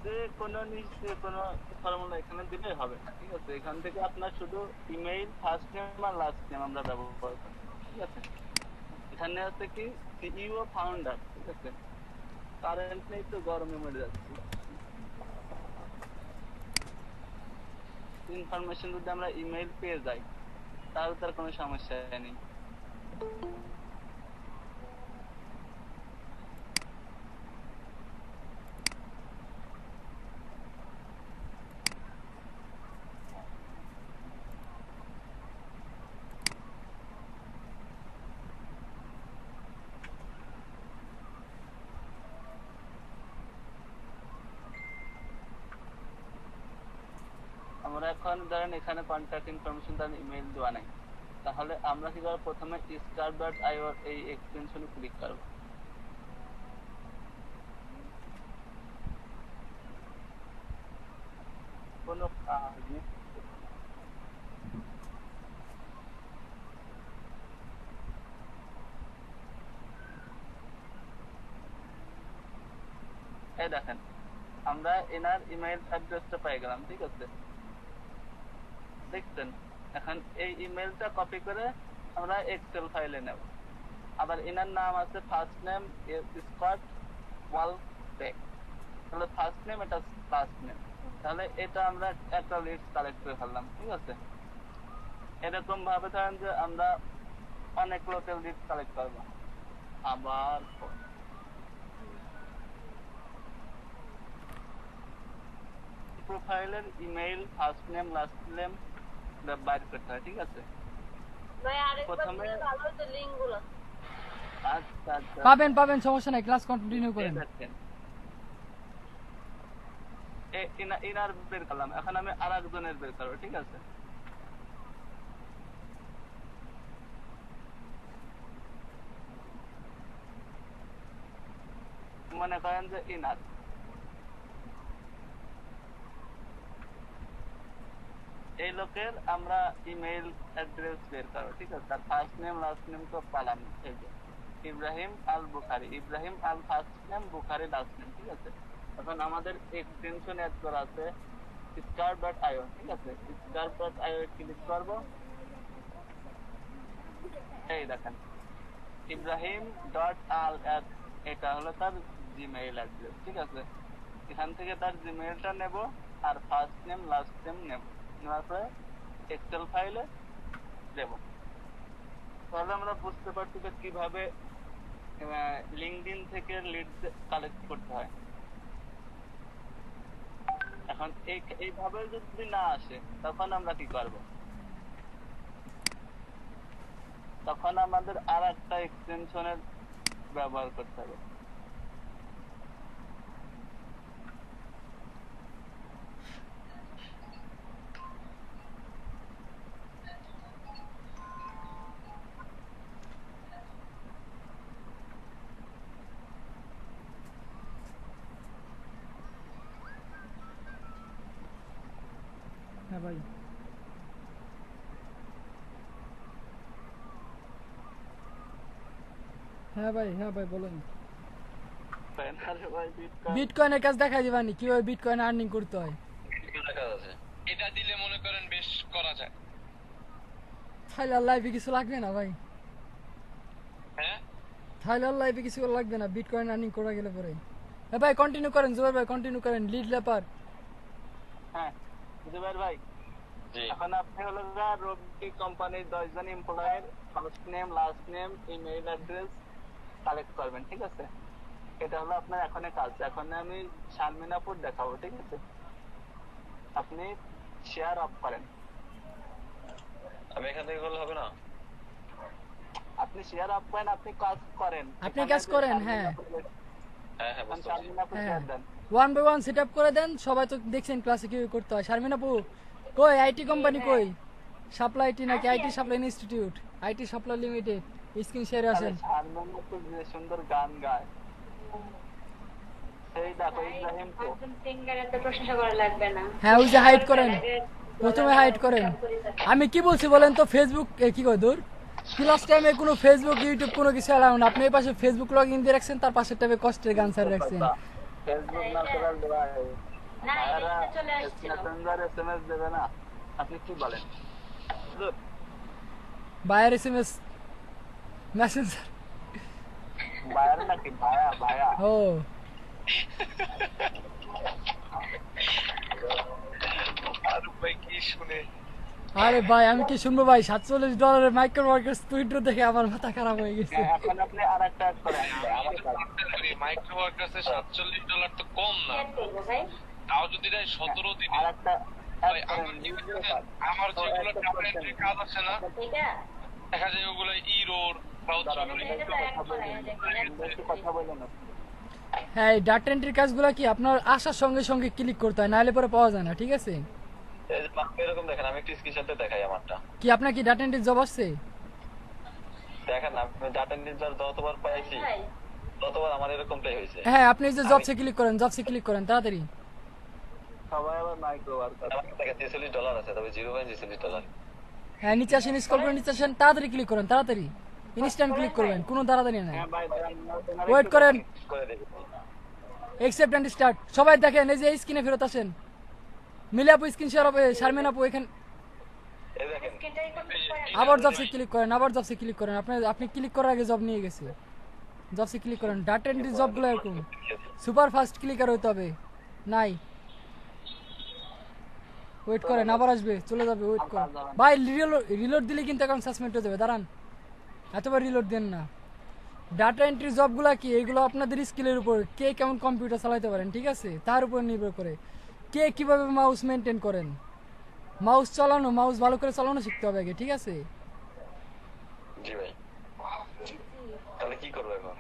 যে কোনো ফর্মুলা এখানে দিলে হবে, ঠিক আছে? এখান থেকে আপনার শুধু ইমেইল, ফার্স্ট নেম আর লাস্ট নেম আমরা ব্যবহার করব, ঠিক আছে? এখানে আছে কি সিইও ফাউন্ডার, ঠিক আছে? কারেন্টলি তো গরমে মরে যাচ্ছে। ইনফরমেশন যদি আমরা ইমেইল পেয়ে যাই তাহলে তার কোনো সমস্যা নেই। আমরা এখন ধরেন এখানে কন্ট্যাক্ট ইনফরমেশন ধরেন ইমেইল দেওয়া নাই, তাহলে আমরা কি করব, প্রথমে star.io এই এক্সটেনশনে ক্লিক করব। কোনো কাজ নেই। এই দেখেন আমরা এনার ইমেইল অ্যাড্রেসটা পেয়ে গেলাম, ঠিক আছে? দেখছেন? এখন এই ইমেইলটা কপি করে আমরা এক্সেল ফাইলে নেব। আবার এনার নাম আছে ফার্স্ট নেম স্কট ওয়াল টেক, তাহলে ফার্স্ট নেম এটা লাস্ট নেম, তাহলে এটা আমরা একটা লিস্ট কালেক্ট করে ফেললাম, ঠিক আছে? এরকম ভাবে ধরেন যে আমরা অনেক লোকের লিস্ট কালেক্ট করবো। আবার প্রোফাইলের email, first name, last name বাইর করতে হয়, ঠিক আছে? ভাই আরেকবার প্রথমে বললে ভালো হতো লিঙ্কগুলো। আচ্ছা আচ্ছা পাবেন পাবেন, সমস্যা নাই, ক্লাস কন্টিনিউ করেন। দেখেন ইনার বের করলাম, এখন আমি আর একজনের বের করবো, ঠিক আছে? মনে করেন যে ইনার, এই লোকের আমরা ইমেইল অ্যাড্রেস বের করবো, ঠিক আছে? তার ফার্স্ট নেম লাস্ট নেম তো পালাম, এই যে ইব্রাহিম আল বুখারি, ইব্রাহিম আল ফার্স্ট নেম, বুখারি লাস্ট নেম, ঠিক আছে? এখন আমাদের এক্সটেনশন অ্যাড করা আছে star.io, ঠিক আছে? star.io ক্লিক করবো। এই দেখেন ইব্রাহিম ডট আল এটা হলো তার জিমেইল অ্যাড্রেস, ঠিক আছে? এখান থেকে তার জিমেইলটা নেব আর ফার্স্ট নেম লাস্ট নেম নেব, নেওয়ার পরে এক্সেল ফাইলে দেব। তাহলে আমরা বুঝতে পারছি যে কিভাবে লিঙ্কডইন থেকে লিড কালেক্ট করতে হয়। এখন এইভাবে যদি না আসে তখন আমরা কি করব? তখন আমাদের আর একটা এক্সটেনশনের ব্যবহার করতে হবে। হ্যাঁ ভাই, হ্যাঁ ভাই, হ্যাঁ ভাই বলেন। আরে ভাই বিটকয়েন বিটকয়েনের কাজ দেখাই দিবানি কিভাবে বিটকয়েন আর্নিং করতে হয়। এটা দিলে মনে করেন বেশ করা যায়। তাহলে আর লাইফে কিছু লাগবে না ভাই, হ্যাঁ তাহলে আর লাইফে কিছু লাগবে না, বিটকয়েন আর্নিং করা গেলে পরে। হ্যাঁ ভাই কন্টিনিউ করেন, জুবাইর ভাই কন্টিনিউ করেন, লিড লেপার। হ্যাঁ জুবাইর ভাই, জি এখন আপনি হলো রবি কোম্পানির 10 জন এমপ্লয়ের first name last name email address collect করবেন, ঠিক আছে? এটা হলো আপনার এখনের কাজ। এখন আমি শারমিনাপুর দেখাবো, ঠিক আছে? আপনি শেয়ার অফ করেন। আমি এখান থেকে করলে হবে না? আপনি শেয়ার অফ করেন, আপনি কাজ করেন, আপনি কাজ করেন, হ্যাঁ। হ্যাঁ হ্যাঁ বুঝতে পারছি। শারমিনাপুর হ্যাঁ। শেয়ার দেন। One by one set up করে দেন। সবাই তো দেখছেন ক্লাসে কিভাবে করতে হয়। শারমিন আপু কই, আইটি কোম্পানি কই? সাপ্লাই আইটি নাকি IT supply institute, IT supply limited? Screen শেয়ারে আসেন। শারমিন তো যে সুন্দর গান গায়, সেই দেখো ইব্রাহিম তো। একদম সিঙ্গার, এত প্রশংসা করা লাগবে না। হ্যাঁ ওই যে হাইড করেন, প্রথমে হাইড করেন। আমি কি বলছি বলেন তো, ফেসবুক কি কয় দূর ক্লাস টাইমে কোনো ফেসবুক ইউটিউব কোনো কিছু অ্যালাউ না। আপনি এই পাশে ফেসবুক লগ ইন দিয়ে রাখছেন, তার পাশের টাইমে কষ্টের গান ছাড়া রাখছেন। ফেসবুক না চলার দোয়া না, এটা চলে আসছিল। মেসেঞ্জার এসএমএস দেবে না, আপনি কি বলেন? Buyer SMS messenger. ভাইয়া নাকি ভাইয়া? ও মারুফ ভাই কি শুনে আরে ভাই আমি কি শুনবো ভাই, $47 মাইক্রো ওয়ার্কার্স টুইটার দেখে আমার মাথা খারাপ হয়ে গেছে। এখন আপনি আরেকটা অ্যাড করেন। মাইক্রো ওয়ার্কার্সে $47 তো কম না, কেন করবো ভাই? তাও যদি দেয় 17 দিনে। আরেকটা ভাই আমার যেগুলো ডাটা এন্ট্রি কাজ আছে না, এটা দেখা যায় ওগুলো ইরোর বা এটা তো এক করাই দেখেন। কথা বলেন না। হ্যাঁ ডাটা এন্ট্রির কাজগুলো কি আপনার আসার সঙ্গে সঙ্গে ক্লিক করতে হয়, নাহলে পরে পাওয়া যায় না, ঠিক আছে? এই যে এরকম দেখেন, আমি একটু স্ক্রিনশটে দেখাই আমারটা। কি আপনার কি ডাটা এন্ট্রির জব আসছে? দেখেন আমি ডাটা এন্ট্রির যতবার পাইছি ভাই, ততবার আমার এরকমটাই হয়েছে। হ্যাঁ আপনি এই যে জবসে ক্লিক করেন, জবসে ক্লিক করেন তাড়াতাড়ি। সবাই আবার মাইক্রো ওয়ার্কার। আমার কাছে $43 আছে, তবে $0.43। হ্যাঁ নিচে আসেন, স্ক্রল করে নিচে আসেন, তাড়াতাড়ি ক্লিক করেন, তাড়াতাড়ি ইনস্ট্যান্ট ক্লিক করবেন, কোনো তাড়াতাড়ি নাই। হ্যাঁ ভাই, ওয়েট করেন, করে দেবে। Accept and start. সবাই দেখেন এই যে স্ক্রিনে ফেরত আসেন। মিলে আপু স্ক্রিন শেয়ার হবে, শারমিন আপু এখানে এই দেখেন স্ক্রিনটাই করতে পারেন। আবার জবসে ক্লিক করেন, আবার জবসে ক্লিক করেন। আপনি ক্লিক করার আগে জব নিয়ে গেছে। জবসে ক্লিক করেন, ডাটা এন্ট্রি জবগুলো এরকম সুপার ফাস্ট ক্লিকার হইতে হবে। নাই ওয়েট করেন, আবার আসবে, চলে যাবে, ওয়েট করেন ভাই। রিলোড দিলে কিন্তু অ্যাকাউন্ট সাসপেন্ড হয়ে যাবে, দাঁড়ান, এতবার রিলোড দেন না। ডাটা এন্ট্রি জবগুলো কি, এগুলো আপনাদের স্কিলের উপর, কে কেমন কম্পিউটার চালাতে পারেন, ঠিক আছে, তার উপর নির্ভর করে। কে কিভাবে মাউস মেনটেন করেন, মাউস চালানো, মাউস ভালো করে চালানো শিখতে হবে আগে, ঠিক আছে? জি ভাই, তাহলে কি করবো এখন?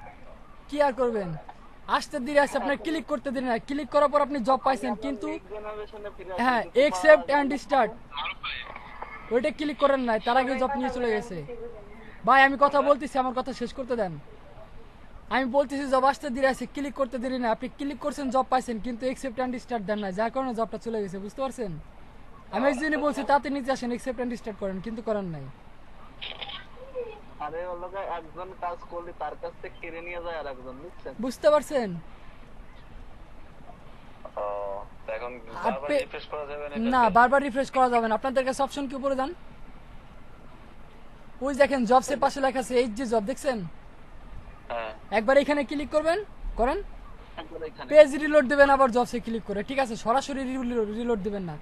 কি আর করবেন, আসতে দেরি আছে, আপনার ক্লিক করতে দেরি না। ক্লিক করার পর আপনি জব পাইছেন, কিন্তু জেনারেশনে ফিরে হ্যাঁ এক্সেপ্ট এন্ড স্টার্ট ওইটা ক্লিক করেন নাই, তার আগে জব নিয়ে চলে গেছে। ভাই আমি কথা বলতেছি, আমার কথা শেষ করতে দেন। আমি বলতেছি জব আসতে দেরি আছে, ক্লিক করতে দেরি না। আপনি ক্লিক করছেন, জব পাইছেন, কিন্তু এক্সেপ্ট এন্ড স্টার্ট দেন না, যার কারণে জবটা চলে গেছে, বুঝতে পারছেন? আমি এই জন্য বলছি তাতে নিচে আসেন, এক্সেপ্ট এন্ড স্টার্ট করেন, কিন্তু করেন নাই। আরে ওর লগে একজন কাজ করলে তার কাছ থেকে কেড়ে নিয়ে যায় আরেকজন, বুঝছেন? বুঝতে পারছেন? ও, তো এখন বারবার আপনি- রিফ্রেশ করা যাবে না? না বারবার রিফ্রেশ করা যাবে না। আপনাদের কাছে অপশন কি উপরে যান, ওই দেখেন জবসের পাশে লেখা আছে এই যে জব, দেখছেন? হ্যাঁ, একবার এখানে ক্লিক করবেন, করেন, একবার এখানে পেজ রিলোড দিবেন, আবার জবসে ক্লিক করে, ঠিক আছে? সরাসরি রিলোড দিবেন না।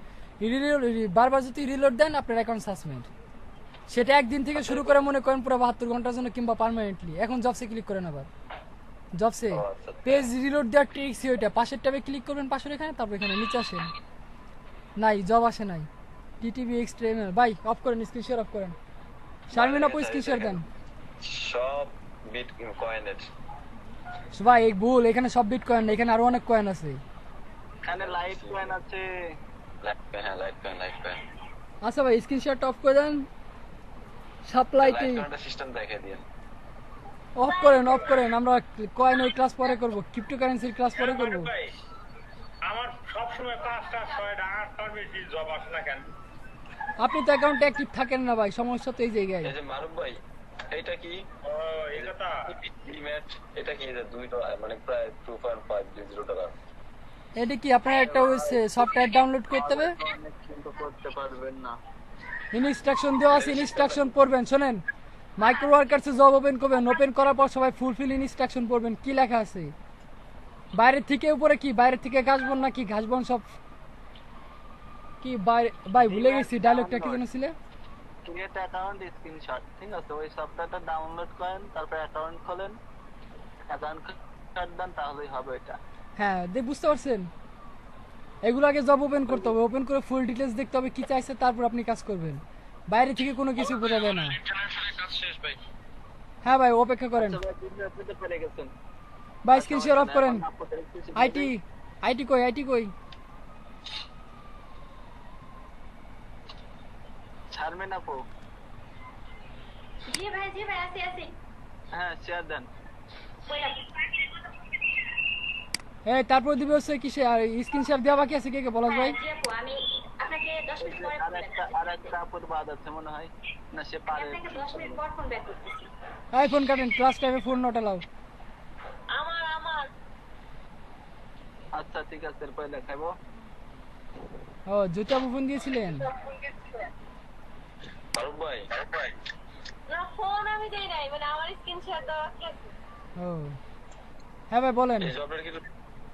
বারবার যদি রিলোড দেন আপনার অ্যাকাউন্ট সাসপেন্ড। সেটা একদিন থেকে শুরু করে মনে করেন পুরো 72 ঘন্টার জন্য, কিংবা পার্মানেন্টলি। এখন জবসে ক্লিক করেন, আবার জবসে আচ্ছা। পেজ রিলোড দেওয়ার ট্রিক্স ওইটা, পাশের ট্যাবে ক্লিক করবেন, পাশের এখানে, তারপর এখানে নিচে আসেন। নাই জব আসে নাই, টিটিভি এক্সট্রিমেল। ভাই অফ করেন, স্ক্রিন শেয়ার অফ করেন। শারমিন আপু স্ক্রিন শেয়ার দেন। সব বিট কয়েনের। ভাই এই ভুল, এখানে সব বিট কয়েন না, এখানে আরো অনেক কয়েন আছে। এখানে লাইট কয়েন আছে। হ্যাঁ, লাইট কয়েন। আচ্ছা ভাই স্ক্রিন শেয়ারটা অফ করে দেন। সাপ্লাইটি লাইট কয়েনটা সিস্টেম দেখিয়ে দিন। অফ করেন। আমরা কয়েনের ক্লাস পরে করব, ক্রিপ্টোকারেন্সির ক্লাস পরে করব। ভাই, আমার সবসময় 5টা 6টা 8টার বেশি জব আসে না কেন? আপনি তো অ্যাকাউন্টে অ্যাক্টিভ থাকেন না ভাই, সমস্যা তো এই জায়গায়। এই যে মারুফ ভাই, এইটা কি ও এই কথা। লিমিট? এটা কি যে $2, মানে প্রায় $2.5 এটা কি আপনার একটা সফটওয়্যার ডাউনলোড করতে হবে, অনেক কিন্তু করতে পারবেন না। ইনস্ট্রাকশন দেওয়া আছে, ইনস্ট্রাকশন পড়বেন। শোনেন, মাইক্রো ওয়ার্কার্সে জব ওপেন করবেন, ওপেন করার পর সবাই ফুলফিল ইনস্ট্রাকশন পড়বেন, কি লেখা আছে। বাইরের থেকে উপরে কি, বাইরের থেকে ঘাসবন নাকি ঘাসবন সব কি বাইরে, ভাই ভুলে গেছি ডায়লগটা কি যেন ছিল। ক্রিয়েট অ্যাকাউন্ট স্ক্রিনশট, ঠিক আছে? ওই সফটওয়্যারটা ডাউনলোড করেন, তারপর অ্যাকাউন্ট খোলেন, অ্যাকাউন্ট কার্ড দেন, তাহলেই হবে এটা। হ্যাঁ বুঝতে পারছেন? এগুলো আগে জব ওপেন করতে হবে, ওপেন করে ফুল ডিটেলস দেখতে হবে কি চাইছে, তারপর আপনি কাজ করবেন। বাইরে থেকে কোনো কিছু বোঝা যায় না। ইন্টারন্যাশনাল কাজ শেষ ভাই। হ্যাঁ ভাই অপেক্ষা করেন। সবাই বুঝতে পেরে গেছেন। ভাই স্ক্রিন শেয়ার অফ করেন। আইটি আইটি কই, আইটি কই? শারমিন আপু, জি ভাই আছি আছি। হ্যাঁ শেয়ার দেন। কইলাম। এই তারপর দিবে হচ্ছে কিসে আর স্ক্রিন শেয়ার দেওয়া বাকি আছে কে কে বলাস ভাই? হ্যাঁ, জি আপু আমি আপনাকে 10 মিনিট পরে ফোন ব্যাক আর একটা আপুর বাদ আছে মনে হয়, না সে পারে। আপনাকে 10 মিনিট পর ফোন ব্যাক করতেছি। আইফোন কাটেন, ক্লাস টাইমে ফোন নট অ্যালাউ। আমার আচ্ছা ঠিক আছে, এরপরে দেখাবো। ও জ্যোতি আপু ফোন দিয়েছিলেন? ফারুক ভাই, না ফোন আমি দেই নাই, মানে আমার স্ক্রিন শেয়ার দেওয়া আছে। ও হ্যাঁ ভাই বলেন।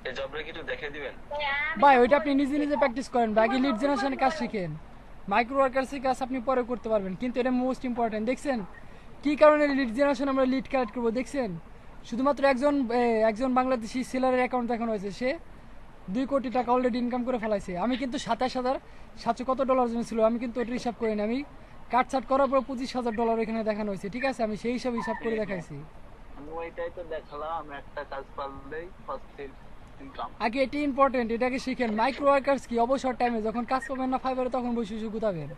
এই জবটা কি একটু দেখে দিবেন? ভাই ওইটা আপনি নিজে নিজে প্র্যাকটিস করেন, বাকি লিড জেনারেশনের কাজ শিখেন। মাইক্রো ওয়ার্কার্সের কাজ আপনি পরে করতে পারবেন, কিন্তু এটা মোস্ট ইম্পর্টেন্ট। দেখছেন কি কারণে লিড জেনারেশন আমরা লিড কালেক্ট করবো? দেখছেন শুধুমাত্র একজন বাংলাদেশি সেলারের অ্যাকাউন্ট দেখানো হয়েছে, সে 2 কোটি টাকা অলরেডি ইনকাম করে ফেলাইছে। আমি কিন্তু 27,700 কত ডলার জন্য ছিল, আমি কিন্তু ওটা হিসাব করিনি। আমি কাটছাট করার পর $25,000 এখানে দেখানো হয়েছে, ঠিক আছে? আমি সেই হিসাব করে দেখাইছি। আমি ওইটাই তো দেখালাম, একটা কাজ পারলেই পাচ্ছি ইনকাম। আগে এটি ইম্পর্টেন্ট, এটাকে শিখেন। মাইক্রো ওয়ার্কার্স কি অবসর টাইমে যখন কাজ করবেন না ফাইবারে, তখন বসে গুতাবেন।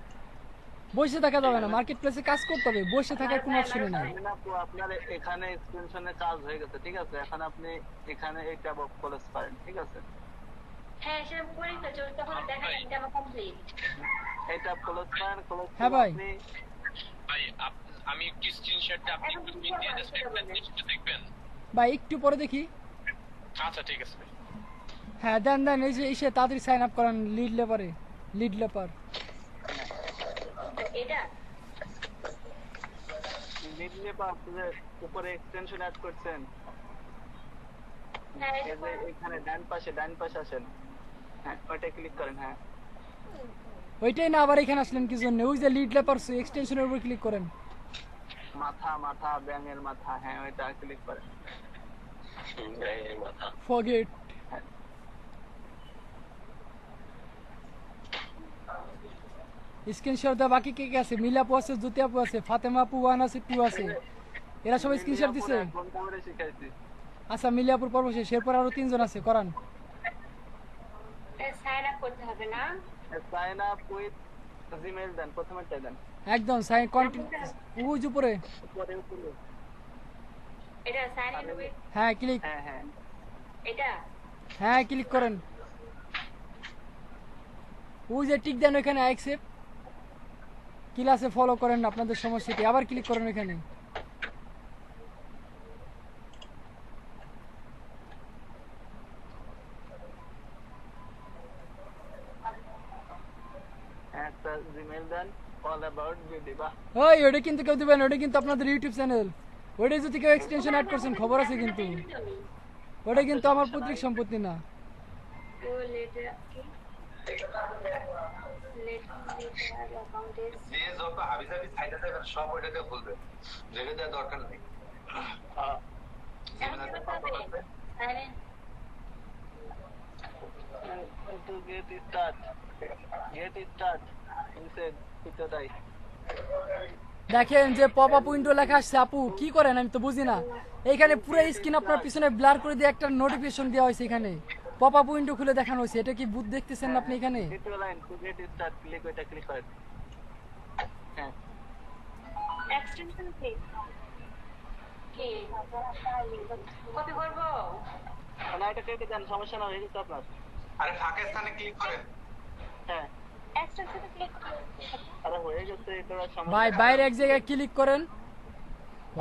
বসে থাকা যাবে না, মার্কেট প্লেসে কাজ করতে হবে, বসে থাকার কোনো অপশনই নাই। শারমিন আপু, আপনার এখানে এক্সটেনশনে কাজ হয়ে গেছে, ঠিক আছে? এখন আপনি এখানে এই ট্যাব অফ ক্লোজ করেন, ঠিক আছে? হ্যাঁ সেটা করি তো, তখন দেখা যায় এটা আমার কমপ্লিট। এই ট্যাব ক্লোজ করেন, ক্লোজ হ্যাঁ ভাই। আপনি ভাই আমি একটু স্ক্রিনশটটা আপনি একটু দিয়ে জাস্ট একটা জিনিসটা দেখবেন। ভাই একটু পরে দেখি। আচ্ছা ঠিক আছে ভাই। হ্যাঁ দেন এই যে এসে তাড়াতাড়ি সাইন আপ করান লিড লেপার। এটা নিচে বা আপনাদের উপরে এক্সটেনশন অ্যাড করছেন, হ্যাঁ এই এটা যে এখানে ডান পাশে আসেন, হ্যাঁ ওইটা ক্লিক করেন। হ্যাঁ ওইটাই না, আবার এখানে আসলেন কি জন্য? ওই যে লিড লেপার এক্সটেনশনের উপর ক্লিক করেন। মাথা ব্যাঙের মাথা, হ্যাঁ ওইটা ক্লিক করেন। এই মাথা। ফরগেট। স্ক্রিনশট দেওয়া বাকি কে কে আছে? মিলা আপু আছে, জ্যোতি আপু আছে, ফাতেমা আপু 1 আছে, 2 আছে। এরা সবাই স্ক্রিনশট দিছে। ঘন্টা করে শিখাইছি। আচ্ছা মিলা আপুর পর্ব শেষ, এরপর আরো 3 জন আছে, করান। সাইন আপ করতে হবে না? সাইন আপ উইথ জিমেইল দেন, প্রথমেরটাই দেন। একদম সাইন কন্টিনিউ উজ উপরে। উপরে উপরে, এটা সাইন ইন উইথ হ্যাঁ ক্লিক, হ্যাঁ এটা হ্যাঁ ক্লিক করেন। ওই যে টিক দেন ওখানে, অ্যাকসেপ্ট ক্লাসে ফলো করেন আপনাদের সমস্যাটি, আবার ক্লিক করেন ওখানে। একটা জিমেইল দেন, অল অ্যাবাউট বিডি। বাহ, ওই ওটা কিন্তু কেউ দিবেন, ওটা কিন্তু আপনাদের ইউটিউব চ্যানেল। ওটা যদি কেউ এক্সটেনশন অ্যাড করছেন খবর আছে কিন্তু, ওটা কিন্তু আমার পৈতৃক সম্পত্তি না। ও লেটার কি লেটার অ্যাকাউন্ট ইজ যে যত হাবিজাবি সাইডে থাকবে সব ওইটাকে খুলবে, রেখে দেওয়ার দরকার নেই। এখন কি করতে হবে? Sign in to get start ইনসেড পিটাটাই। দেখেন যে পপ আপ উইন্ডো লেখা আসছে, আপু কি করেন আমি তো বুঝি না। এইখানে পুরো স্ক্রিন আপনার পিছনে ব্লার করে দিয়ে একটা নোটিফিকেশন দেওয়া হয়েছে, এখানে পপ আপ উইন্ডো খুলে দেখানো হয়েছে। এটা কি বুথ দেখতেছেন না আপনি এখানে? দ্বিতীয় line, two get start, click ওইটা ক্লিক করেন। হ্যাঁ এক্সটেনশন প্লিজ কি কপি করব? না এটা কেটে দেন, সমস্যা না, হয়ে গেছে আপনার। আরে ফাঁকে স্থানে ক্লিক করেন। হ্যাঁ এক্সটেনশনে ক্লিক আরে হয়ে গেছে, এটা আর সমস্যা ভাই বাইরে এক জায়গায় ক্লিক করেন,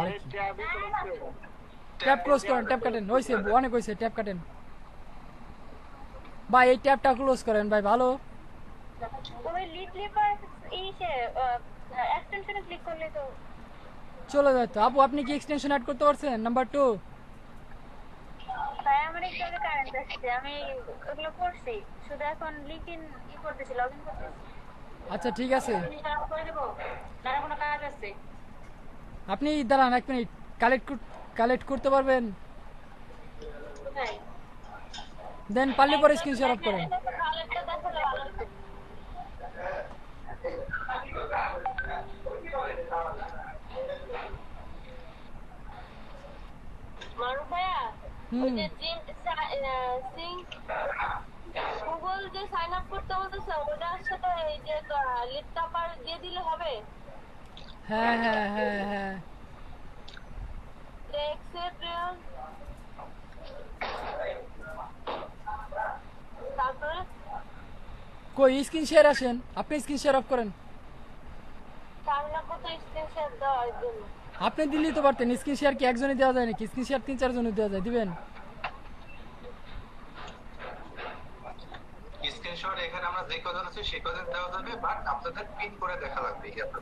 আরে ট্যাবে ক্লিক করুন। ট্যাব ক্লোজ করেন, ট্যাব কাটেন। হইছে অনেক হইছে, ট্যাব কাটেন ভাই। এই ট্যাবটা ক্লোজ করেন ভাই, ভালো। ওই লিড লেপার এইসে এক্সটেনশনে ক্লিক করলে তো চলে যায় তো। আপু আপনি কি এক্সটেনশন অ্যাড করতে পারছেন? নাম্বার 2। ভাই আমার একটু আগে কারেন্ট আসছে, আমি ওগুলো করছি, শুধু এখন লিংকইন করতেছি, লগইন করতেছি। আচ্ছা ঠিক আছে, আপনি সারা করে দেব না, আর কোনো কাজ আছে? আপনি দাঁড়ান 1 মিনিট, কালেক্ট করতে পারবেন? ভাই দেন পারলে পরে স্ক্রিনশট অফ করেন। কালেক্টটা দেখালে ভালো হতো। মারুফ ভাইয়া, ওই যে সিং বলতেছে ওটার সাথে এই যে লিপটা পার দিয়ে দিলে হবে? হ্যাঁ হ্যাঁ হ্যাঁ হ্যাঁ তারপরে কই স্ক্রিন শেয়ার আসেন, আপনি স্ক্রিন শেয়ার অফ করেন। সামনে কত স্ক্রিনশট দেওয়ার জন্য আপনি দিলেই তো পারতেন। স্ক্রিন শেয়ার কি একজনই দেওয়া যায় নাকি? স্ক্রিন শেয়ার 3-4 জনের দেওয়া যায়, দিবেন? স্ক্রিনশট এখানে আমরা যে কজন আছে সেই কজন দেওয়া যাবে, বাট আপনাদের পিন করে দেখা লাগবে এই আপনার।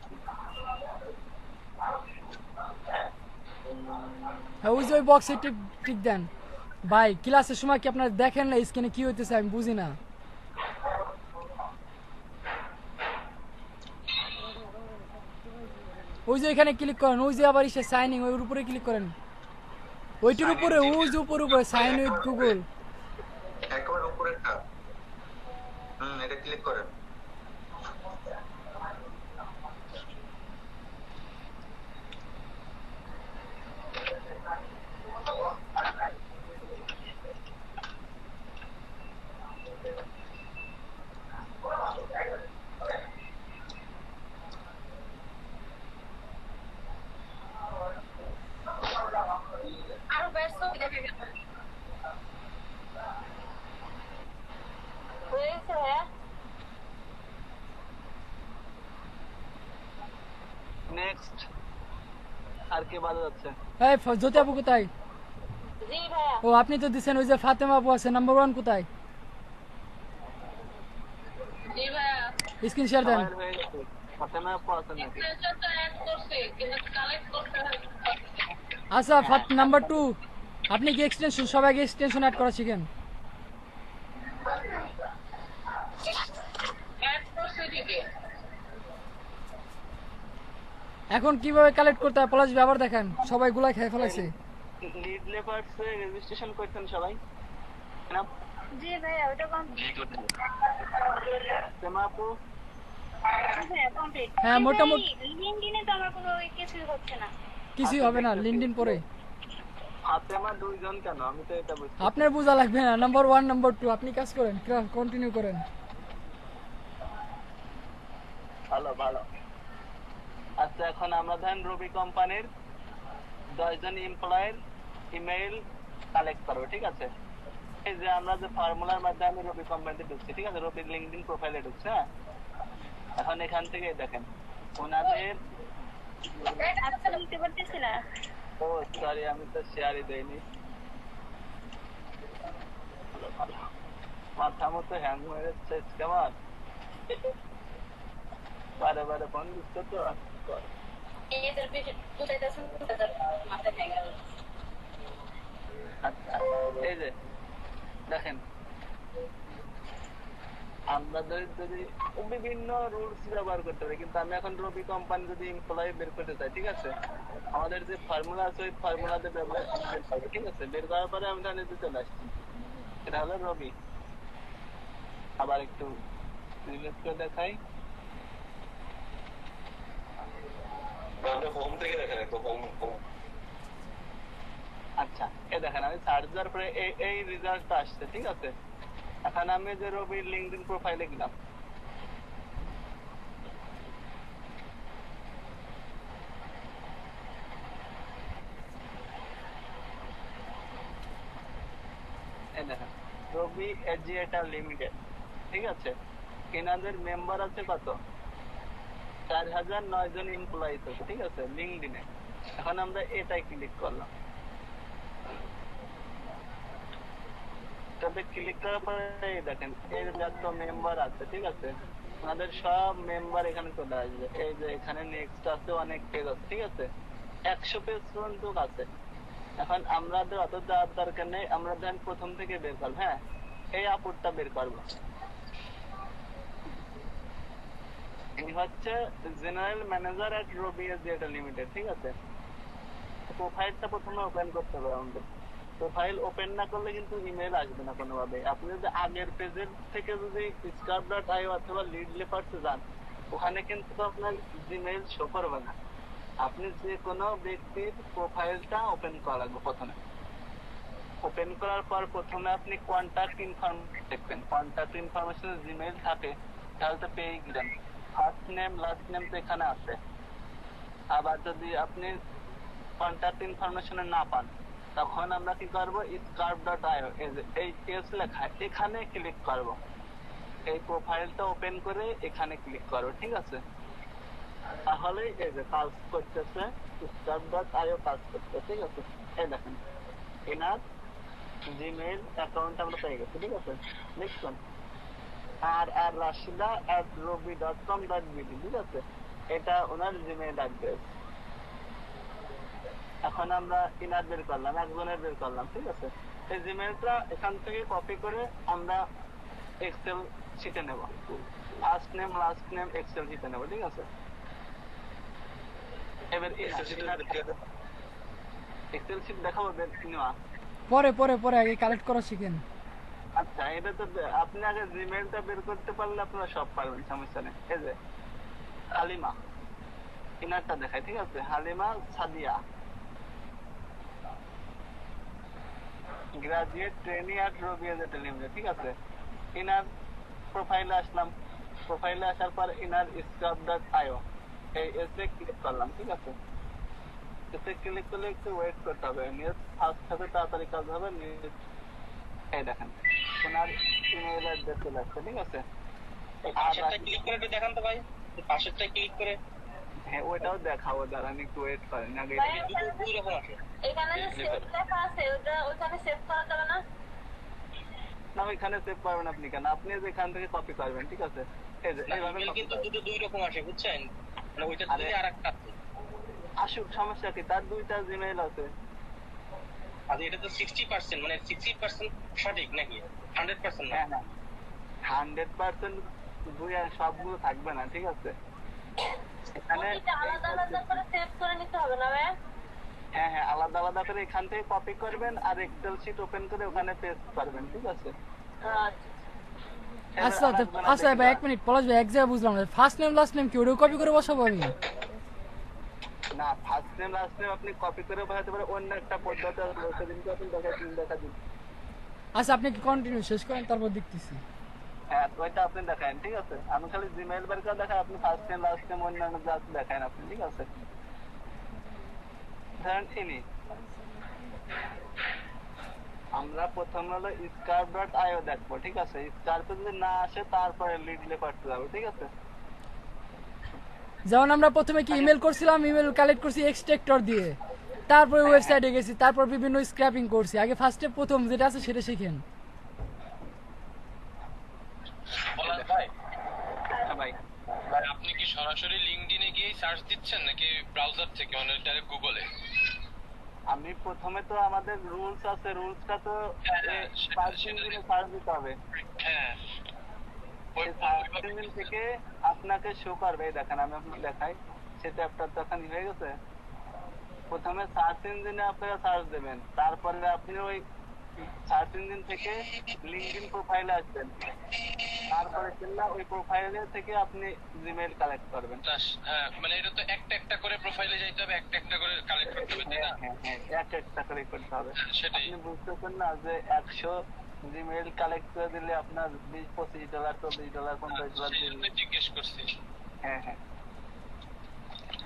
হ্যাঁ, ওই যে ওই বক্সে টিক টিক দেন। ভাই ক্লাসের সময় কি আপনারা দেখেন না স্ক্রিনে কি হইতেছে? আমি বুঝি না। ওই যে এখানে ক্লিক করেন, ওই যে আবার ইসে সাইনিং, ওই উপরে ক্লিক করেন, ওইটার উপরে, ওই যে উপরে উপরে সাইন উইথ গুগল। একেবারে উপরেরটা, এটা ক্লিক করেন। আরো ব্যস্ত দেখে গেল হয়েছে। হ্যাঁ নেক্সট আর কে বাদ যাচ্ছে? এই জ্যোতি আপু কোথায়? জি ভাইয়া। ও আপনি তো দিচ্ছেন। ওই যে ফাতেমা আপু আছে, নাম্বার 1 কোথায়? জি ভাইয়া। স্ক্রিন শেয়ার দেন। সবার হয়ে গেছে, ফাতেমা আপু আছেন নাকি? স্ক্রিনশটটা অ্যাড করছি কিন্তু কালেক্ট করতে হয়। আচ্ছা নাম্বার 2, আপনি কি এক্সটেনশন, সবাইকে এক্সটেনশন অ্যাড করা শিখেন। অ্যাড করছি ঠিকই। এখন কিভাবে কালেক্ট করতে হয় পলাশ ভাই আবার দেখেন, সবাই গুলাই খেয়ে ফেলাইছে। লিড লেপার্সে রেজিস্ট্রেশন করতেন সবাই না? জি ভাইয়া ওটা কমপ্লিট। ফাতেমা আপু হ্যাঁ কমপ্লিট। হ্যাঁ, মোটামুটি লিংকডিনে তো আমার কোনো কিছুই হচ্ছে না। কিছুই হবে না লিঙ্কডইন পরে। ফাতেমা দুইজন কেন? আমি তো এটা বুঝছি। আপনার বোঝা লাগবে না। নাম্বার 1 নাম্বার 2 আপনি কাজ করেন, কন্টিনিউ করেন। ভালো ভালো। আচ্ছা এখন আমরা ধরেন রবি কোম্পানির 10 জন এমপ্লয়ের ইমেইল কালেক্ট করবো, ঠিক আছে? এই যে আমরা যে ফর্মুলার মাধ্যমে রবি কোম্পানিতে ঢুকছি, ঠিক আছে? রবির লিঙ্কডিন প্রোফাইলে ঢুকছে। হ্যাঁ, এখন এখান থেকে দেখেন ওনাদের, আচ্ছা লিখতে পারতেছি না। ও সরি আমি তো শেয়ারই দেইনি। মাথা মতো হ্যাং হয়ে যাচ্ছে কেমন? বারে বারে ফোন দিচ্ছে তো। এদের বেশি বুঝাইতেছেন তাদের মাথা ভেঙে গেল। আচ্ছা এই যে দেখেন আমরা যদি বিভিন্ন রুলস ব্যবহার করতে পারি, কিন্তু আমি এখন রবি কোম্পানি যদি এমপ্লয়ি বের করতে চাই, ঠিক আছে? আমাদের যে ফর্মুলা আছে ওই ফর্মুলাতে ব্যবহার করতে, ঠিক আছে? বের করার পরে আমি জানি যে চলে আসছি, এটা হলো রবি। আবার একটু রিলেট করে দেখাই। আপনি হোম থেকে দেখেন, একটু হোম হোম। আচ্ছা এই দেখেন আমি সার্চ দেওয়ার পরে এই রেজাল্টটা আসছে, ঠিক আছে? এখন আমি যে রবির লিঙ্কডইন প্রোফাইলে গেলাম, এই দেখেন রবি এজিয়েটার লিমিটেড, ঠিক আছে? এনাদের মেম্বার আছে কত? 4009 জন এমপ্লয়িজ আছে, ঠিক আছে? লিঙ্কডইনে। এখন আমরা এটাই ক্লিক করলাম, তবে ক্লিক করার পরে এই দেখেন এর যত মেম্বার আছে, ঠিক আছে? ওনাদের সব মেম্বার এখানে চলে আসবে। এই যে এখানে নেক্সট আছে, অনেক পেজ আছে, ঠিক আছে? 100 পেজ পর্যন্ত আছে। এখন আমাদের অত যাওয়ার দরকার নেই, আমরা ধরেন প্রথম থেকে বের করবো। হ্যাঁ, এই আপুরটা বের করবো। ইনি হচ্ছে জেনারেল ম্যানেজার এট রবি এজিয়েটা লিমিটেড, ঠিক আছে? প্রোফাইলটা প্রথমে ওপেন করতে হবে আমাদের। প্রোফাইল ওপেন না করলে কিন্তু ইমেল আসবে না কোনোভাবে। আপনি যদি আগের পেজের থেকে যদি স্কার্প.io অথবা লিড লেপার্সে যান, ওখানে কিন্তু আপনার জিমেইল শো করবে না। আপনি যে কোনো ব্যক্তির প্রোফাইলটা ওপেন করা লাগবে প্রথমে। ওপেন করার পর প্রথমে আপনি কন্টাক্ট ইনফরমেশন দেখবেন। কন্টাক্ট ইনফরমেশনে জিমেইল থাকে তাহলে তো পেয়ে গেলেন। ফার্স্ট নেম লাস্ট নেম তো এখানে আছে। আবার যদি আপনি কন্টাক্ট ইনফরমেশনে না পান তখন আমরা কি করবো, scarf.io এই এস লেখা এখানে ক্লিক করব। এই প্রোফাইলটা ওপেন করে এখানে ক্লিক করবো, ঠিক আছে? তাহলে এই যে কাজ করতেছে, scarf.io কাজ করতেছে, ঠিক আছে? এই দেখেন এনার জিমেইল অ্যাকাউন্ট আমরা পেয়ে গেছি, ঠিক আছে? লিখুন আর rashida@robi.com.bd, ঠিক আছে? এটা ওনার জিমেইল অ্যাড্রেস। এখন আমরা ইনার বের করলাম, একজনের বের করলাম, ঠিক আছে? এই জিমেইলটা এখান থেকে কপি করে আমরা এক্সেল শিটে নেব। First name last name Excel শিটে নেব, ঠিক আছে? এবার এক্সেল শিট দেখাবো বের নেওয়া। পরে পরে পরে আগে কালেক্ট করা শিখেন। আচ্ছা, এটা তো আপনি আগে জিমেইলটা বের করতে পারলে আপনারা সব পারবেন, সমস্যা নেই। এই যে হালিমা, ইনারটা দেখাই, ঠিক আছে? Halima Sadia, graduate trainee at robi limited, ঠিক আছে? ইনার প্রোফাইলে আসলাম। প্রোফাইলে আসার পর ইনার scarf.io এই এসে ক্লিক করলাম, ঠিক আছে? এসে ক্লিক করলে একটু ওয়েট করতে হবে, নিউজ ফাস্ট হবে, তাড়াতাড়ি কাজ হবে। এই দেখেন ওনার ইমেইল অ্যাড্রেস চলে আসছে, ঠিক আছে? পাশেরটা ক্লিক করে একটু দেখান তো ভাই, পাশেরটা ক্লিক করে। হ্যাঁ, ওইটাও দেখাবো, দাঁড়ান একটু ওয়েট করেন আগে। ভাই, দুই রকম আছে। এখানে যে সেভ লেখা আছে ওখানে সেভ করা যাবে না? না, ওইখানে সেভ পারবেন আপনি কেন? আপনি যেখান থেকে কপি করবেন, ঠিক আছে? এই যে এইভাবে ইমেল copy কিন্তু করবেন। দুই রকম আসে, বুঝছেন? মানে ওইটা আরে, থেকে আরেকটা আছে। আসুক, সমস্যা কি? তার দুইটা জিমেইল আছে। আর এটা তো 60%, মানে 60% সঠিক নাকি 100% না? হ্যাঁ হ্যাঁ, 100% সবগুলো থাকবে না, ঠিক আছে? এখানে এটা আলাদা আলাদা করে সেভ করে নিতে হবে না ভাই? হ্যাঁ হ্যাঁ, আলাদা আলাদা করে এখান থেকে কপি করবেন আর এক্সেল শিট ওপেন করে ওখানে পেস্ট করবেন, ঠিক আছে? আচ্ছা আচ্ছা ভাই, 1 মিনিট, পলাশ ভাই, এক জায়গায় বুঝলাম না, ফার্স্ট নেম লাস্ট নেম কি ওটাও কপি করে বসাবো আমি? না, ফার্স্ট নেম লাস্ট নেম আপনি কপি করে বসাতে পারেন, অন্য একটা পদ্ধতি আছে, সেদিনকে আপনি দেখা দিন। আচ্ছা, আপনি কি কন্টিনিউ শেষ করেন, তারপর দেখতেছি। হ্যাঁ, ওইটা আপনি দেখান, ঠিক আছে? আমি খালি জিমেইল বের করে দেখাই, আপনি ফার্স্ট নেম লাস্ট নেম অন্যান্য যা আছে দেখান আপনি, ঠিক আছে? ধরেন ইনি, আমরা প্রথম হলো scarf.io দেখবো, ঠিক আছে? স্কার্পে যদি না আসে তারপরে লিডলে করতে যাবো, ঠিক আছে? যেমন আমরা প্রথমে কি ইমেল করছিলাম, ইমেল কালেক্ট করছি এক্সট্রাক্টর দিয়ে, তারপরে ওয়েবসাইটে গেছি, তারপর বিভিন্ন স্ক্র্যাপিং করছি। আগে ফার্স্টে প্রথম যেটা আছে সেটা শিখেন। পলাশ ভাই, হ্যাঁ ভাই, ভাই আপনি কি সরাসরি লিংকডইনে গিয়ে সার্চ দিচ্ছেন নাকি ব্রাউজার থেকে, মানে ডাইরেক্ট গুগলে? আমি প্রথমে তো আমাদের রুলস আছে, রুলসটা তো হ্যাঁ, সার্চ ইঞ্জিনে সার্চ দিতে হবে। হ্যাঁ, এই সার্চ ইঞ্জিন থেকে আপনাকে শো করবে, এই দেখেন আমি আপনাকে দেখাই, সে চ্যাপ্টার তো এখন হয়ে গেছে। প্রথমে সার্চ ইঞ্জিনে আপনারা সার্চ দেবেন, তারপরে আপনি ওই সার্চ ইঞ্জিন থেকে লিংকডইন প্রোফাইলে আসবেন, তারপরে কিনা ওই প্রোফাইলে থেকে আপনি জিমেইল কালেক্ট করবেন। হ্যাঁ, মানে এটা তো একটা একটা করে প্রোফাইলে যাইতে হবে, একটা একটা করে কালেক্ট করতে হবে, তাই না? হ্যাঁ হ্যাঁ, এক একটা করে করতে হবে। সেটাই। আপনি বুঝতেছেন না যে 100 জিমেইল কালেক্ট করে দিলে আপনার $20-25 $40 $50 সেই জন্য জিজ্ঞেস করছি। হ্যাঁ হ্যাঁ,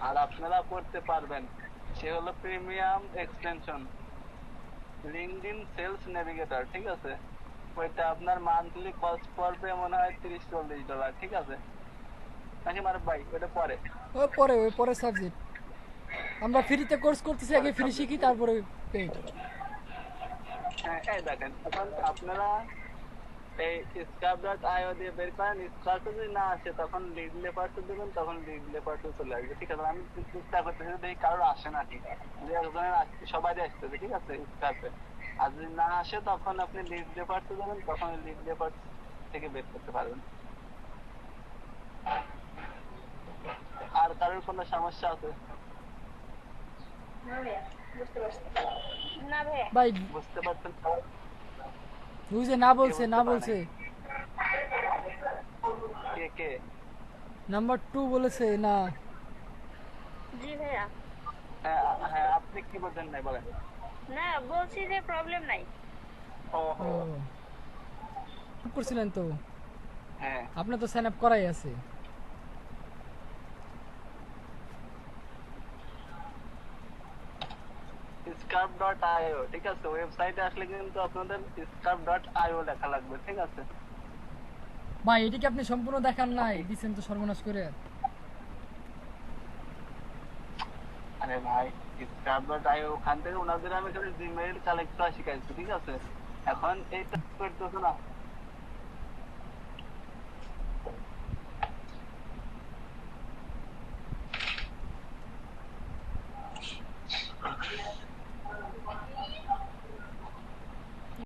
আর আপনারা করতে পারবেন, সে হলো premium extension LinkedIn sales navigator, ঠিক আছে? ওইটা আপনার মান্থলি কস্ট পড়বে মনে হয় $30-40, ঠিক আছে? নাকি মারুফ ভাই, ওটা পরে ওই পরে সাবজেক্ট আমরা ফ্রিতে কোর্স করতেছি, আগে ফ্রি শিখি তারপরে পেইড। হ্যাঁ, এই দেখেন এখন আপনারা এই scarf.io দিয়ে বের করেন। স্কার্পে যদি না আসে তখন লিড লেপার্সে দেবেন, তখন লিড লেপার্সে চলে আসবে, ঠিক আছে? আমি চেষ্টা করতেছি দেখি কারোর আসে না, ঠিক আছে? যে একজনের আসছে, সবারই আসতেছে, ঠিক আছে? স্কার্পে আর যদি না আসে তখন আপনি লিড লেপার্সে দেবেন, তখন লিড লেপার্স থেকে বের করতে পারবেন। আর কারোর কোনো সমস্যা আছে? না ভাইয়া, বুঝতে পারছি। না ভাইয়া। ভাই বুঝতে পারছেন? বুঝে না বলছে কে কে? নাম্বার 2 বলেছে না। জি ভাইয়া। হ্যাঁ হ্যাঁ, আপনি কি বলছেন নাই বলেন। না, বলছি যে প্রবলেম নাই। ও ও ঠিক করছিলেন তো, হ্যাঁ আপনার তো সাইন আপ করাই আছে। scarf.io ঠিক আছে, ওয়েবসাইটে আসলে কিন্তু আপনাদের scarf.io লেখা লাগবে, ঠিক আছে? ভাই এটা কি আপনি সম্পূর্ণ দেখান নাই, দিচ্ছেন তো সর্বনাশ করে। আরে ভাই scarf.io ওখান থেকে ওনাদের আমি খালি জিমেইল কালেক্ট করা শিখাইছি, ঠিক আছে? এখন এইটা করতেছে না,